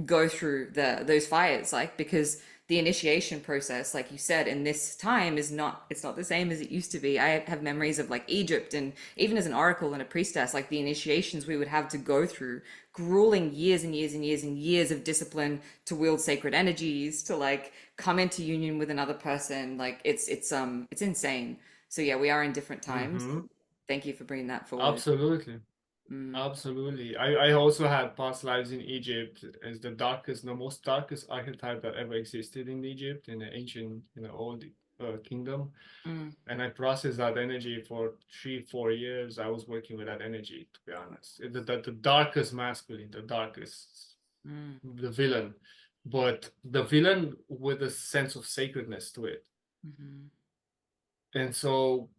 [SPEAKER 3] go through those fires, like, because the initiation process, like you said, in this time it's not the same as it used to be. I have memories of like Egypt, and even as an oracle and a priestess, like the initiations we would have to go through, grueling years and years and years and years of discipline to wield sacred energies, to like come into union with another person. Like it's insane. So yeah, we are in different times.
[SPEAKER 2] Mm-hmm.
[SPEAKER 3] Thank you for bringing that forward.
[SPEAKER 2] Absolutely.
[SPEAKER 3] Mm,
[SPEAKER 2] Absolutely. I also had past lives in Egypt as the most darkest archetype that ever existed in Egypt, in the ancient, old kingdom.
[SPEAKER 3] mm,
[SPEAKER 2] And I processed that energy for 3-4 years. I was working with that energy, to be honest. The darkest masculine, the darkest,
[SPEAKER 3] mm,
[SPEAKER 2] the villain, but the villain with a sense of sacredness to it.
[SPEAKER 3] mhm,
[SPEAKER 2] And so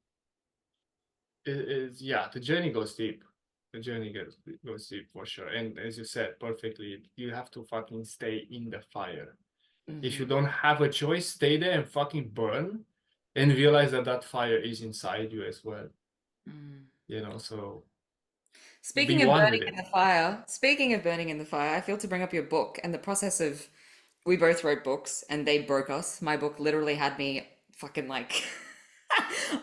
[SPEAKER 2] yeah, the journey goes deep. The journey goes deep for sure. And as you said perfectly, you have to fucking stay in the fire. If you
[SPEAKER 3] mhm,
[SPEAKER 2] don't have a choice, stay there and fucking burn, and realize that that fire is inside you as well.
[SPEAKER 3] mm.
[SPEAKER 2] So be
[SPEAKER 3] Speaking of
[SPEAKER 2] one
[SPEAKER 3] burning
[SPEAKER 2] with
[SPEAKER 3] in
[SPEAKER 2] it.
[SPEAKER 3] the fire, speaking of burning in the fire, I feel to bring up your book and the process of, we both wrote books and they broke us. My book literally had me fucking like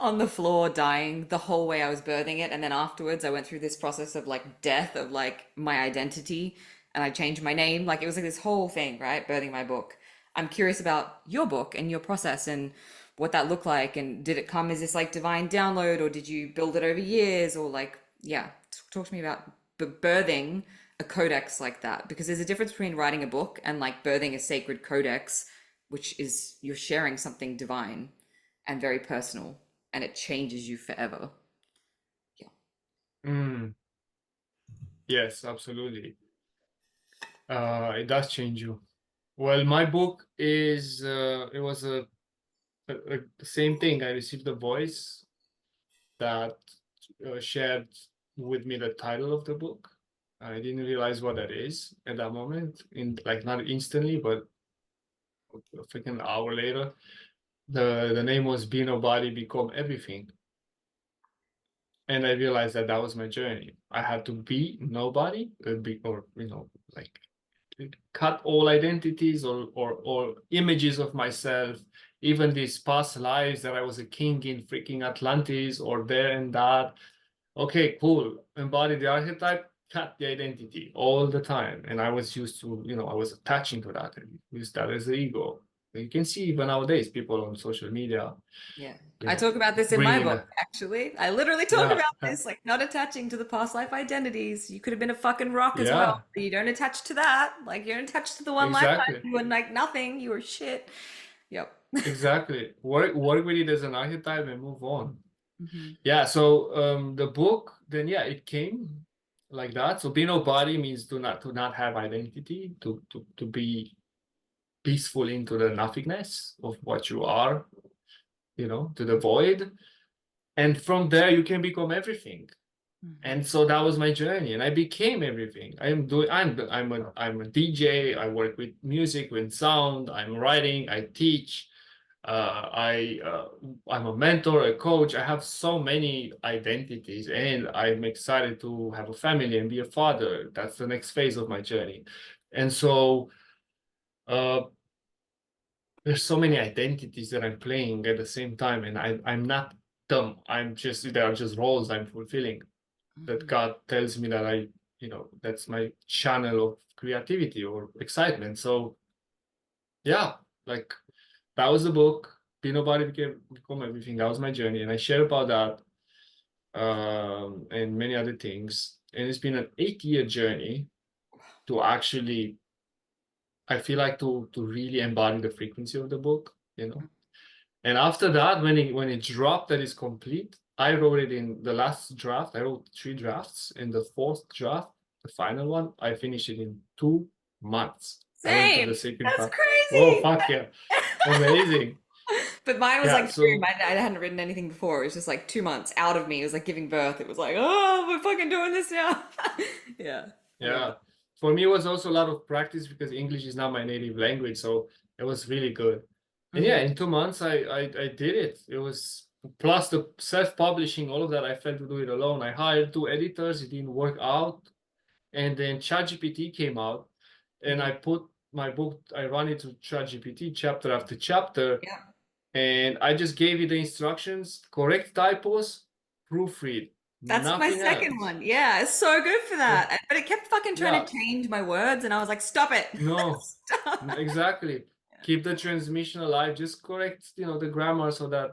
[SPEAKER 3] on the floor dying the whole way I was birthing it. And then afterwards I went through this process of like death of like my identity, and I changed my name. Like it was like this whole thing, right? Birthing my book. I'm curious about your book and your process and what that looked like. And did it come as this like divine download, or did you build it over years, or like, yeah, talk to me about birthing a codex like that, because there's a difference between writing a book and like birthing a sacred codex, which is you're sharing something divine and very personal, and it changes you forever. Yeah.
[SPEAKER 2] Mm, yes, absolutely. It does change you. Well, my book it was the same thing. I received a voice that shared with me the title of the book. I didn't realize what that is at that moment, in like not instantly, but a freaking hour later. The name was Be Nobody, Become Everything. And I realized that that was my journey. I had to be nobody, or like cut all identities or images of myself, even these past lives that I was a king in freaking Atlantis or there and that. Okay, cool. Embody the archetype, cut the identity all the time. And I was used to, I was attaching to that and use that as the ego. You can see even nowadays people on social media,
[SPEAKER 3] Yeah. I talk about this in my
[SPEAKER 2] bringing
[SPEAKER 3] book,
[SPEAKER 2] the,
[SPEAKER 3] actually. I literally talk
[SPEAKER 2] yeah,
[SPEAKER 3] about this, like not attaching to the past life identities. You could have been a fucking rock as well.
[SPEAKER 2] yeah,
[SPEAKER 3] But you don't attach to that. Like you don't attach to the one lifetime.
[SPEAKER 2] exactly.
[SPEAKER 3] You were like nothing. You were shit. Yep.
[SPEAKER 2] Exactly. Work with it as an archetype and move on.
[SPEAKER 3] Hmm.
[SPEAKER 2] Yeah, so the book, then yeah, it came like that. So be nobody means to not have identity, to be peaceful into the nothingness of what you are, to the void. And from there, you can become everything. And so that was my journey, and I became everything. I'm a DJ. I work with music, with sound. I'm writing. I teach. I'm a mentor, a coach. I have so many identities, and I'm excited to have a family and be a father. That's the next phase of my journey. And so there's so many identities that I'm playing at the same time, and I'm not dumb. They are just roles I'm fulfilling. That God tells me that that's my channel of creativity or excitement. So yeah, like that was the book. Be Nobody Become Everything. That was my journey, and I share about that and many other things. And it's been an 8-year journey to actually, I feel like, to really embody the frequency of the book, And after that, when it dropped, that is complete. I wrote it in the last draft. I wrote 3 drafts. In the 4th draft, the final one, I finished it in 2 months. I went to the
[SPEAKER 3] Same.
[SPEAKER 2] second
[SPEAKER 3] That's
[SPEAKER 2] part. Oh,
[SPEAKER 3] crazy.
[SPEAKER 2] fuck yeah. Amazing.
[SPEAKER 3] But mine was
[SPEAKER 2] Yeah,
[SPEAKER 3] like boom. I hadn't written anything before. It was just like 2 months out of me. It was like giving birth. It was like, oh, we're fucking doing this now. Yeah. I love
[SPEAKER 2] yeah.
[SPEAKER 3] that.
[SPEAKER 2] For me, it was also a lot of practice because English is not my native language. So it was really good. And yeah, in 2 months, I did it. It was plus the self-publishing, all of that. I felt to do it alone. I hired 2 editors. It didn't work out. And then ChatGPT came out, and I put my book, I ran it to ChatGPT chapter after chapter,
[SPEAKER 3] Yeah.
[SPEAKER 2] and I just gave it the instructions, correct typos, proofread,
[SPEAKER 3] That's my
[SPEAKER 2] nothing
[SPEAKER 3] second
[SPEAKER 2] else.
[SPEAKER 3] one. Yeah, it's so good for
[SPEAKER 2] Yeah,
[SPEAKER 3] that. But it kept fucking trying
[SPEAKER 2] yeah,
[SPEAKER 3] to change my words, and I was like, stop it.
[SPEAKER 2] no,
[SPEAKER 3] Stop.
[SPEAKER 2] exactly. Keep the transmission alive. Just correct, the grammar so that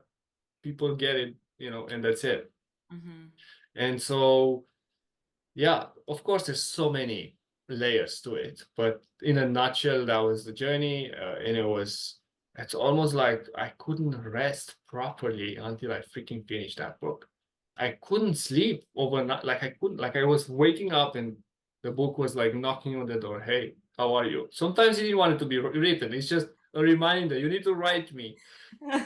[SPEAKER 2] people get it, and that's it. And so, yeah, of course, there's so many layers to it, but in a nutshell, that was the journey, and it's almost like I couldn't rest properly until I freaking finished that book. I couldn't sleep overnight. Like I was waking up and the book was like knocking on the door. Hey, how are you? Sometimes you didn't want it to be written. It's just a reminder. You need to write me.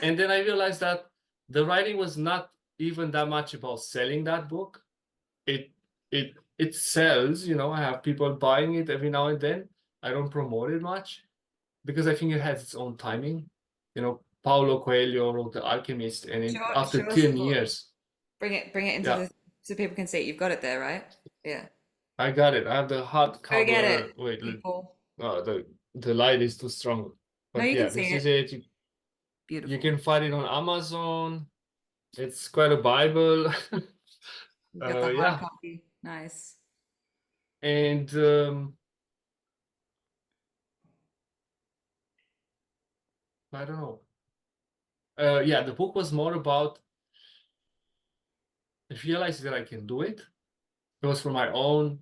[SPEAKER 2] And then I realized that the writing was not even that much about selling that book. It it sells, I have people buying it every now and then. I don't promote it much because I think it has its own timing. Paulo Coelho wrote The Alchemist, and after
[SPEAKER 3] Show us the
[SPEAKER 2] 10
[SPEAKER 3] book.
[SPEAKER 2] years,
[SPEAKER 3] Bring it into
[SPEAKER 2] yeah,
[SPEAKER 3] the so people can see it. You've got it there, right? Yeah.
[SPEAKER 2] I got it. I have the
[SPEAKER 3] Go get
[SPEAKER 2] hardcover.
[SPEAKER 3] it,
[SPEAKER 2] Wait,
[SPEAKER 3] people.
[SPEAKER 2] the light is too strong.
[SPEAKER 3] No,
[SPEAKER 2] But
[SPEAKER 3] you can
[SPEAKER 2] yeah,
[SPEAKER 3] see
[SPEAKER 2] this is
[SPEAKER 3] it.
[SPEAKER 2] it. You
[SPEAKER 3] Beautiful.
[SPEAKER 2] can find it on Amazon. It's quite a Bible.
[SPEAKER 3] You've got the hard
[SPEAKER 2] Yeah,
[SPEAKER 3] copy. Nice.
[SPEAKER 2] and I don't know. Yeah, the book was more about realizing that I can do it. It was for my own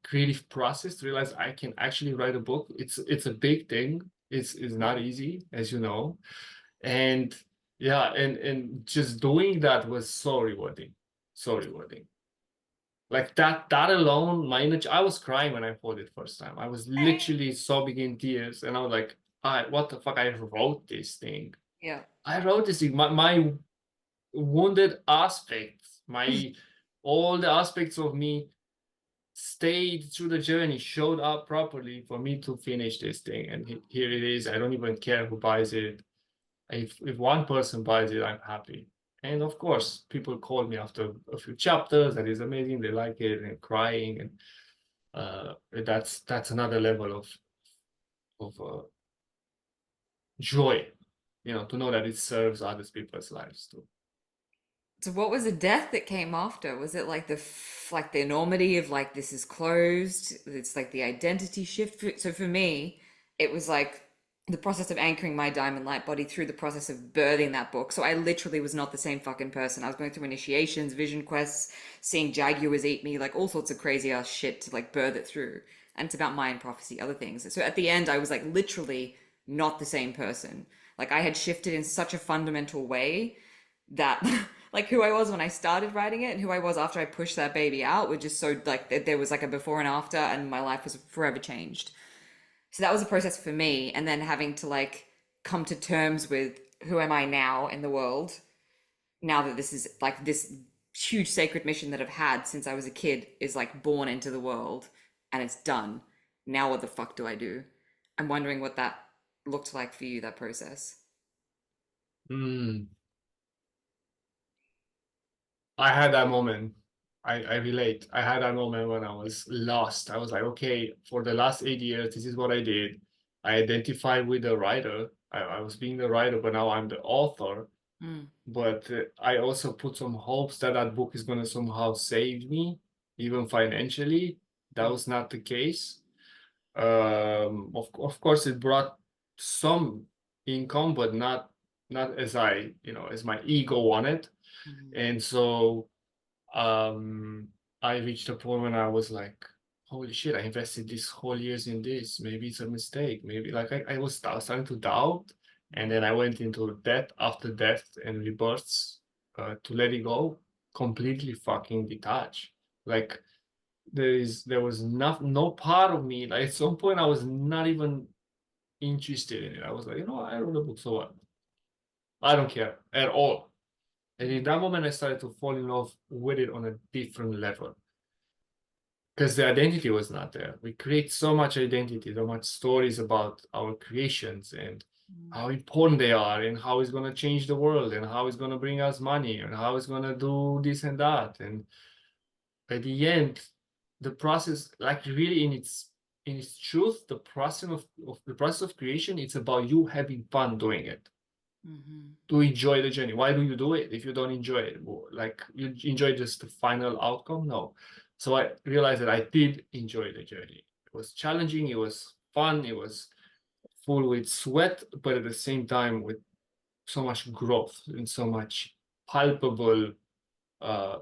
[SPEAKER 2] creative process to realize I can actually write a book. It's a big thing. It's not easy, as you know. And yeah, and just doing that was so rewarding. So rewarding. Like that alone, my energy, I was crying when I bought it first time. I was literally sobbing in tears, and I was like, what the fuck? I wrote this thing.
[SPEAKER 3] Yeah.
[SPEAKER 2] I wrote this thing. My wounded aspects, all the aspects of me stayed through the journey, showed up properly for me to finish this thing. And here it is. I don't even care who buys it. If one person buys it, I'm happy. And of course, people call me after a few chapters. That is amazing. They like it and crying, and that's another level of joy, to know that it serves other people's lives too.
[SPEAKER 3] So what was the death that came after? Was it like like the enormity of like this is closed? It's like the identity shift. So for me, it was like the process of anchoring my diamond light body through the process of birthing that book. So I literally was not the same fucking person. I was going through initiations, vision quests, seeing jaguars eat me, like all sorts of crazy ass shit to like birth it through. And it's about Mayan prophecy, other things. So at the end, I was like literally not the same person. Like I had shifted in such a fundamental way that like who I was when I started writing it and who I was after I pushed that baby out were just so like there was like a before and after, and my life was forever changed. So that was a process for me. And then having to like come to terms with who am I now in the world, now that this is like this huge sacred mission that I've had since I was a kid is like born into the world and it's done. Now what the fuck do I do? I'm wondering what that looked like for you, that process.
[SPEAKER 2] Mm. I had that moment. I relate. I had that moment when I was lost. I was like, okay, for the last 8 years, this is what I did. I identified with the writer. I was being the writer, but now I'm the author.
[SPEAKER 3] Mm.
[SPEAKER 2] But I also put some hopes that that book is going to somehow save me, even financially. That was not the case. Of course, it brought some income, but not as as my ego wanted.
[SPEAKER 3] Mm.
[SPEAKER 2] And so I reached a point when I was like, holy shit, I invested this whole years in this. Maybe it's a mistake. Maybe like I was starting to doubt. And then I went into death after death and rebirths to let it go, completely fucking detached. Like there was no part of me. Like at some point I was not even interested in it. I was like, I wrote a book, so what? I don't care at all. And in that moment, I started to fall in love with it on a different level because the identity was not there. We create so much identity, so much stories about our creations and how important they are and how it's going to change the world and how it's going to bring us money and how it's going to do this and that. And at the end, the process, like really in its truth, the process of creation, it's about you having fun doing it.
[SPEAKER 3] Mm-hmm.
[SPEAKER 2] To enjoy the journey. Why do you do it if you don't enjoy it? Like you enjoy just the final outcome? No. So I realized that I did enjoy the journey. It was challenging, it was fun, it was full with sweat, but at the same time with so much growth and so much palpable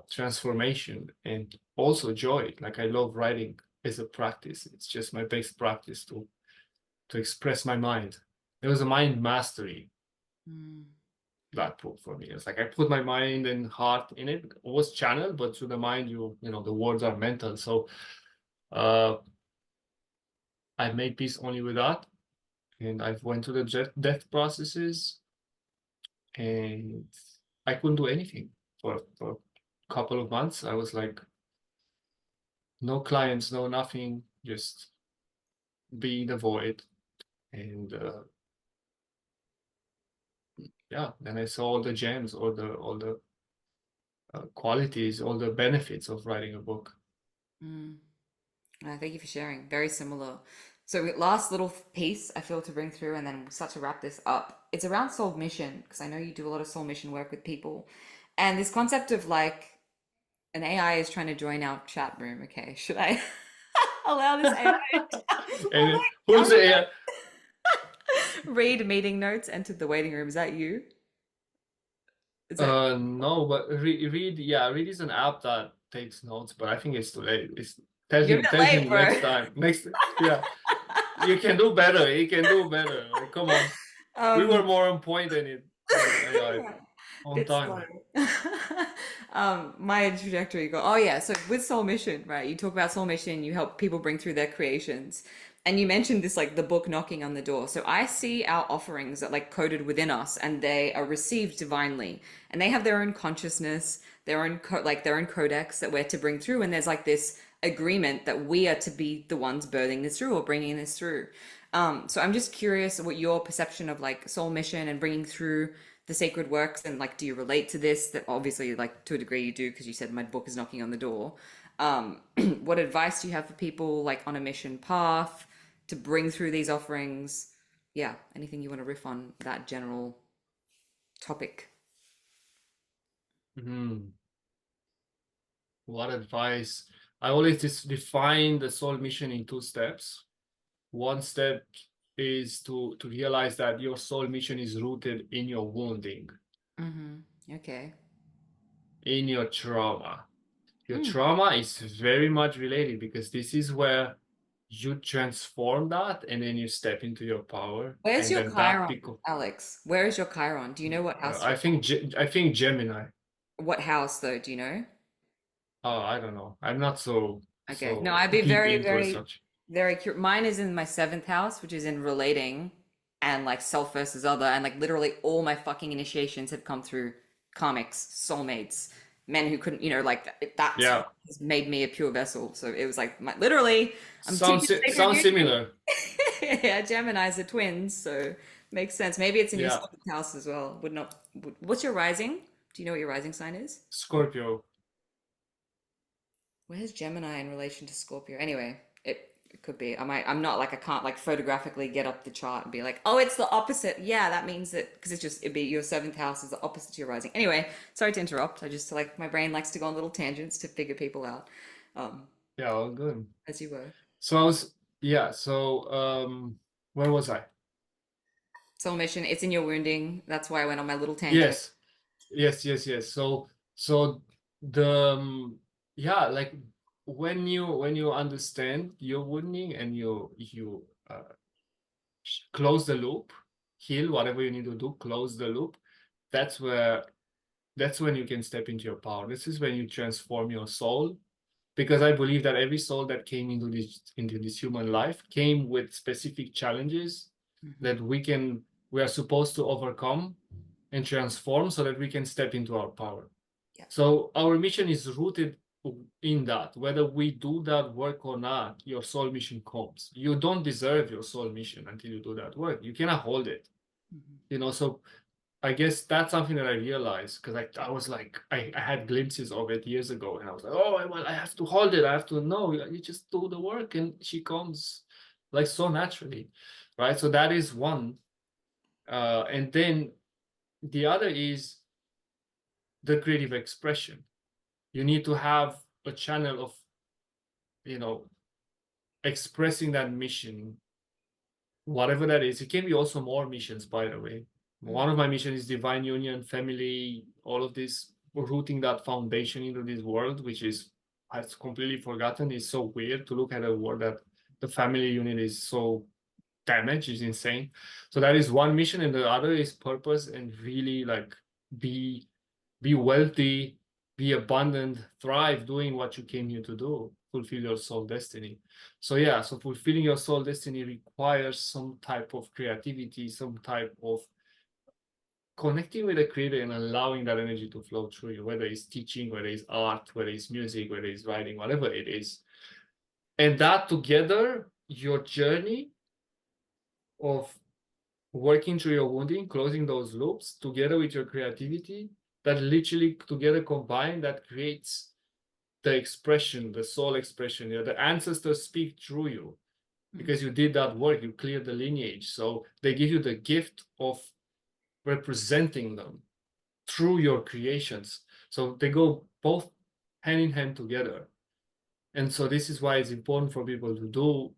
[SPEAKER 2] transformation and also joy. Like I love writing as a practice. It's just my best practice to express my mind. It was a mind mastery,
[SPEAKER 3] Mm.
[SPEAKER 2] that book for me. It's like I put my mind and heart in it. It was channeled, but through the mind, the words are mental. So uh, I made peace only with that, and I've went through the death processes, and I couldn't do anything for a couple of months. I was like, no clients, no nothing, just be in the void. And yeah, then I saw all the gems, all the qualities, all the benefits of writing a book.
[SPEAKER 3] Mm. Thank you for sharing. Very similar. So, last little piece I feel to bring through, and then we'll start to wrap this up. It's around soul mission, because I know you do a lot of soul mission work with people. And this concept of like an AI is trying to join our chat room. Okay, should I allow this AI
[SPEAKER 2] And
[SPEAKER 3] I'm
[SPEAKER 2] who's the
[SPEAKER 3] read meeting notes, entered the waiting room? Is that you? Is that
[SPEAKER 2] No, but read is an app that takes notes, but I think it's too late. Tell
[SPEAKER 3] you're a
[SPEAKER 2] him,
[SPEAKER 3] bit
[SPEAKER 2] tell
[SPEAKER 3] late,
[SPEAKER 2] him
[SPEAKER 3] bro?
[SPEAKER 2] next time. Yeah, you can do better. You can do better. Like, come on, we were
[SPEAKER 3] Um,
[SPEAKER 2] more on point than AI on
[SPEAKER 3] bit slow.
[SPEAKER 2] time.
[SPEAKER 3] My trajectory go. Oh yeah, so with soul mission, right? You talk about soul mission. You help people bring through their creations, and you mentioned this like the book knocking on the door. So I see our offerings that like coded within us, and they are received divinely, and they have their own consciousness, their own like their own codex that we're to bring through, and there's like this agreement that we are to be the ones birthing this through or bringing this through. So I'm just curious what your perception of like soul mission and bringing through the sacred works, and like do you relate to this? That obviously like to a degree you do, because you said my book is knocking on the door. What advice do you have for people like on a mission path to bring through these offerings? Yeah, anything you want to riff on that general topic?
[SPEAKER 2] Hmm. What advice? I always define the soul mission in 2 steps. One step is to realize that your soul mission is rooted in your wounding,
[SPEAKER 3] Mm-hmm. Okay.
[SPEAKER 2] in your trauma. Your
[SPEAKER 3] Mm.
[SPEAKER 2] trauma is very much related because this is where you transform that and then you step into your power
[SPEAKER 3] Where's
[SPEAKER 2] and
[SPEAKER 3] your
[SPEAKER 2] then that
[SPEAKER 3] Chiron,
[SPEAKER 2] becomes
[SPEAKER 3] Alex? Where is your Chiron? Do you know what house you're?
[SPEAKER 2] I think Gemini.
[SPEAKER 3] What house though? Do you know?
[SPEAKER 2] Oh, I don't know. I'm not so
[SPEAKER 3] Okay. No,
[SPEAKER 2] so
[SPEAKER 3] I'd be
[SPEAKER 2] deep
[SPEAKER 3] very,
[SPEAKER 2] into
[SPEAKER 3] very,
[SPEAKER 2] such.
[SPEAKER 3] Very cute. Mine is in my seventh house, which is in relating and like self versus other. And like literally all my fucking initiations have come through karmics, soulmates, men who couldn't, like that's what
[SPEAKER 2] Yeah.
[SPEAKER 3] has made me a pure vessel. So it was like literally, I'm teaching sacred
[SPEAKER 2] Sounds
[SPEAKER 3] union.
[SPEAKER 2] similar.
[SPEAKER 3] Yeah, Gemini's are twins, so makes sense. Maybe it's in your
[SPEAKER 2] Yeah.
[SPEAKER 3] seventh house as well. Would not. What's your rising? Do you know what your rising sign is?
[SPEAKER 2] Scorpio.
[SPEAKER 3] Where's Gemini in relation to Scorpio? Anyway, it could be. I'm not like I can't like photographically get up the chart and be like, oh, it's the opposite. Yeah, that means that because it'd be your seventh house is the opposite to your rising. Anyway, sorry to interrupt. I just like my brain likes to go on little tangents to figure people out.
[SPEAKER 2] Yeah, all good.
[SPEAKER 3] As you were.
[SPEAKER 2] So I was, yeah, where was I?
[SPEAKER 3] Soul mission, it's in your wounding. That's why I went on my little tangent.
[SPEAKER 2] Yes. So the yeah, like when you understand your wounding and you close the loop, heal whatever you need to do, close the loop. That's when you can step into your power. This is when you transform your soul, because I believe that every soul that came into this human life came with specific challenges that we are supposed to overcome and transform so that we can step into our power.
[SPEAKER 3] Yeah.
[SPEAKER 2] So our mission is rooted in that. Whether we do that work or not, your soul mission comes. You don't deserve your soul mission until you do that work. You cannot hold it. So I guess that's something that I realized, because I was like, I had glimpses of it years ago, and I was like, oh, well, I have to hold it. I have to know. You just do the work, and she comes like so naturally, right? So that is one. And then the other is the creative expression. You need to have a channel of, expressing that mission, whatever that is. It can be also more missions, by the way. One of my missions is divine union, family, all of this, rooting that foundation into this world, which is, I've completely forgotten. It's so weird to look at a world that the family unit is so damaged, is insane. So that is one mission, and the other is purpose and really like be wealthy, be abundant, thrive doing what you came here to do, fulfill your soul destiny. So yeah, so fulfilling your soul destiny requires some type of creativity, some type of connecting with the creator and allowing that energy to flow through you, whether it's teaching, whether it's art, whether it's music, whether it's writing, whatever it is. And that together, your journey of working through your wounding, closing those loops, together with your creativity, that literally together combined, that creates the expression, the soul expression. The ancestors speak through you because you did that work, you cleared the lineage. So they give you the gift of representing them through your creations. So they go both hand in hand together. And so this is why it's important for people to do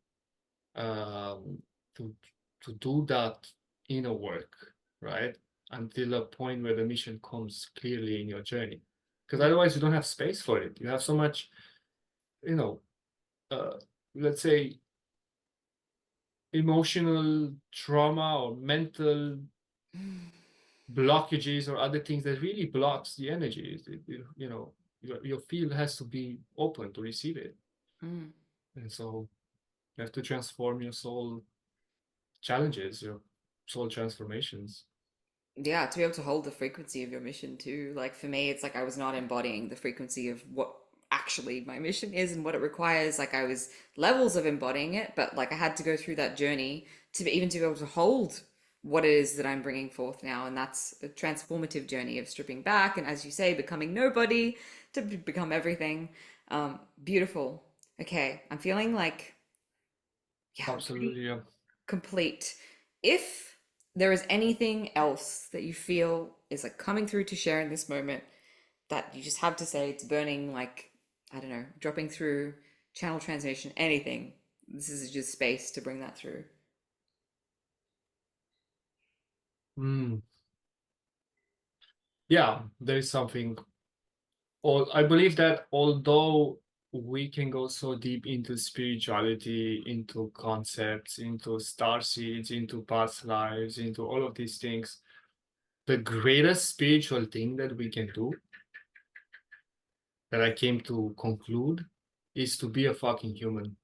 [SPEAKER 2] to do that inner work, right? Until a point where the mission comes clearly in your journey. Because otherwise you don't have space for it. You have so much, let's say, emotional trauma or mental blockages or other things that really blocks the energy. Your field has to be open to receive it. And so you have to transform your soul challenges, your soul transformations.
[SPEAKER 3] Yeah, to be able to hold the frequency of your mission too. Like for me, it's like I was not embodying the frequency of what actually my mission is and what it requires. Like I was levels of embodying it, but like I had to go through that journey even to be able to hold what it is that I'm bringing forth now. And that's a transformative journey of stripping back and, as you say, becoming nobody to become everything. Beautiful. Okay, I'm feeling like, yeah,
[SPEAKER 2] Absolutely, yeah.
[SPEAKER 3] complete. If there is anything else that you feel is like coming through to share in this moment that you just have to say, it's burning, like, I don't know, dropping through, channel transmission, anything. This is just space to bring that through.
[SPEAKER 2] Yeah, there is something. I believe that although we can go so deep into spirituality, into concepts, into star seeds, into past lives, into all of these things, the greatest spiritual thing that we can do, that I came to conclude, is to be a fucking human.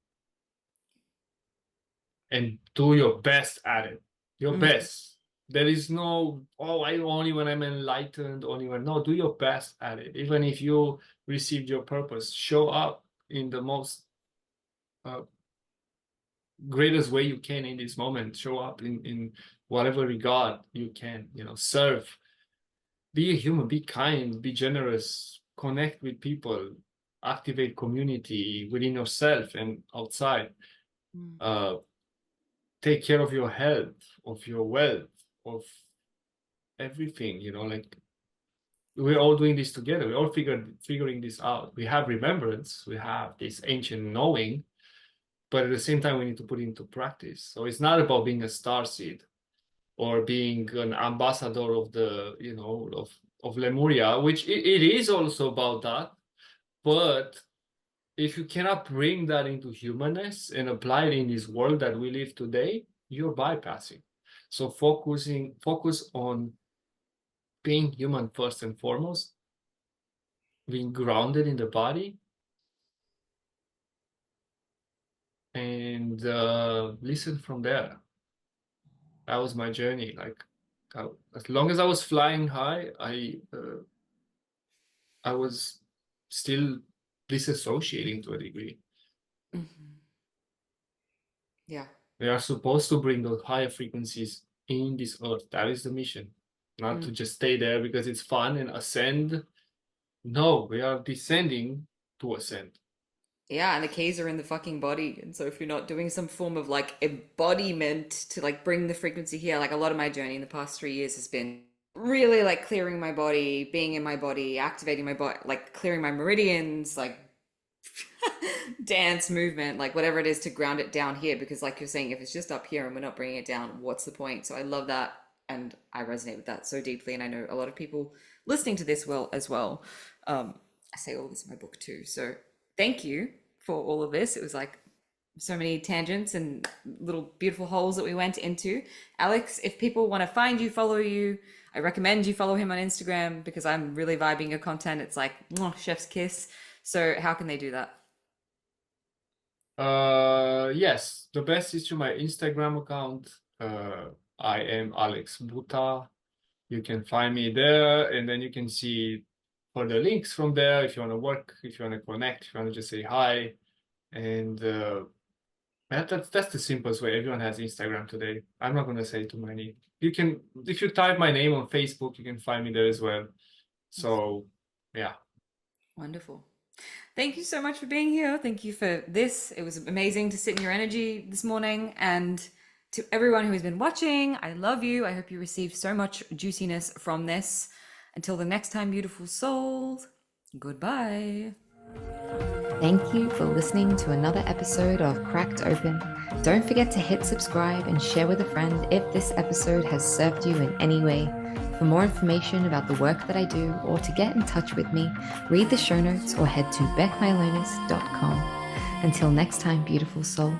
[SPEAKER 2] and do your best at it. Your best. There is no, I only when I'm enlightened, only when, no, do your best at it. Even if you received your purpose, show up in the most greatest way you can in this moment. Show up in whatever regard you can, serve. Be a human, be kind, be generous, connect with people, activate community within yourself and outside. Take care of your health, of your wealth, of everything, like we're all doing this together. We're all figuring this out. We have remembrance, we have this ancient knowing, but at the same time we need to put it into practice. So it's not about being a starseed or being an ambassador of the, of Lemuria, which it is also about that. But if you cannot bring that into humanness and apply it in this world that we live today, you're bypassing. So focus on being human first and foremost, being grounded in the body, and listen from there. That was my journey. Like, as long as I was flying high, I was still disassociating to a degree.
[SPEAKER 3] Yeah.
[SPEAKER 2] We are supposed to bring those higher frequencies in this earth. That is the mission. Not to just stay there because it's fun and ascend. No, we are descending to ascend.
[SPEAKER 3] Yeah, and the keys are in the fucking body. And so if you're not doing some form of like embodiment to like bring the frequency here, like a lot of my journey in the past 3 years has been really like clearing my body, being in my body, activating my body, like clearing my meridians, like dance, movement, like whatever it is to ground it down here. Because like you're saying, if it's just up here and we're not bringing it down, what's the point? So I love that. And I resonate with that so deeply. And I know a lot of people listening to this will as well. I say all this in my book too. So thank you for all of this. It was like so many tangents and little beautiful holes that we went into. Alex, if people want to find you, follow you, I recommend you follow him on Instagram because I'm really vibing your content. It's like chef's kiss. So how can they do that?
[SPEAKER 2] Yes, the best is through my Instagram account. I am Alex Buta. You can find me there, and then you can see further links from there if you want to work, if you want to connect, if you want to just say hi. And that's the simplest way. Everyone has Instagram today. I'm not going to say too many. You can, if you type my name on Facebook, you can find me there as well. So yeah.
[SPEAKER 3] Wonderful. Thank you so much for being here. Thank you for this. It was amazing to sit in your energy this morning. And to everyone who has been watching, I love you. I hope you received so much juiciness from this. Until the next time, beautiful souls, goodbye.
[SPEAKER 1] Thank you for listening to another episode of Cracked Open. Don't forget to hit subscribe and share with a friend if this episode has served you in any way. For more information about the work that I do or to get in touch with me, read the show notes or head to beckmylonas.com. Until next time, beautiful soul.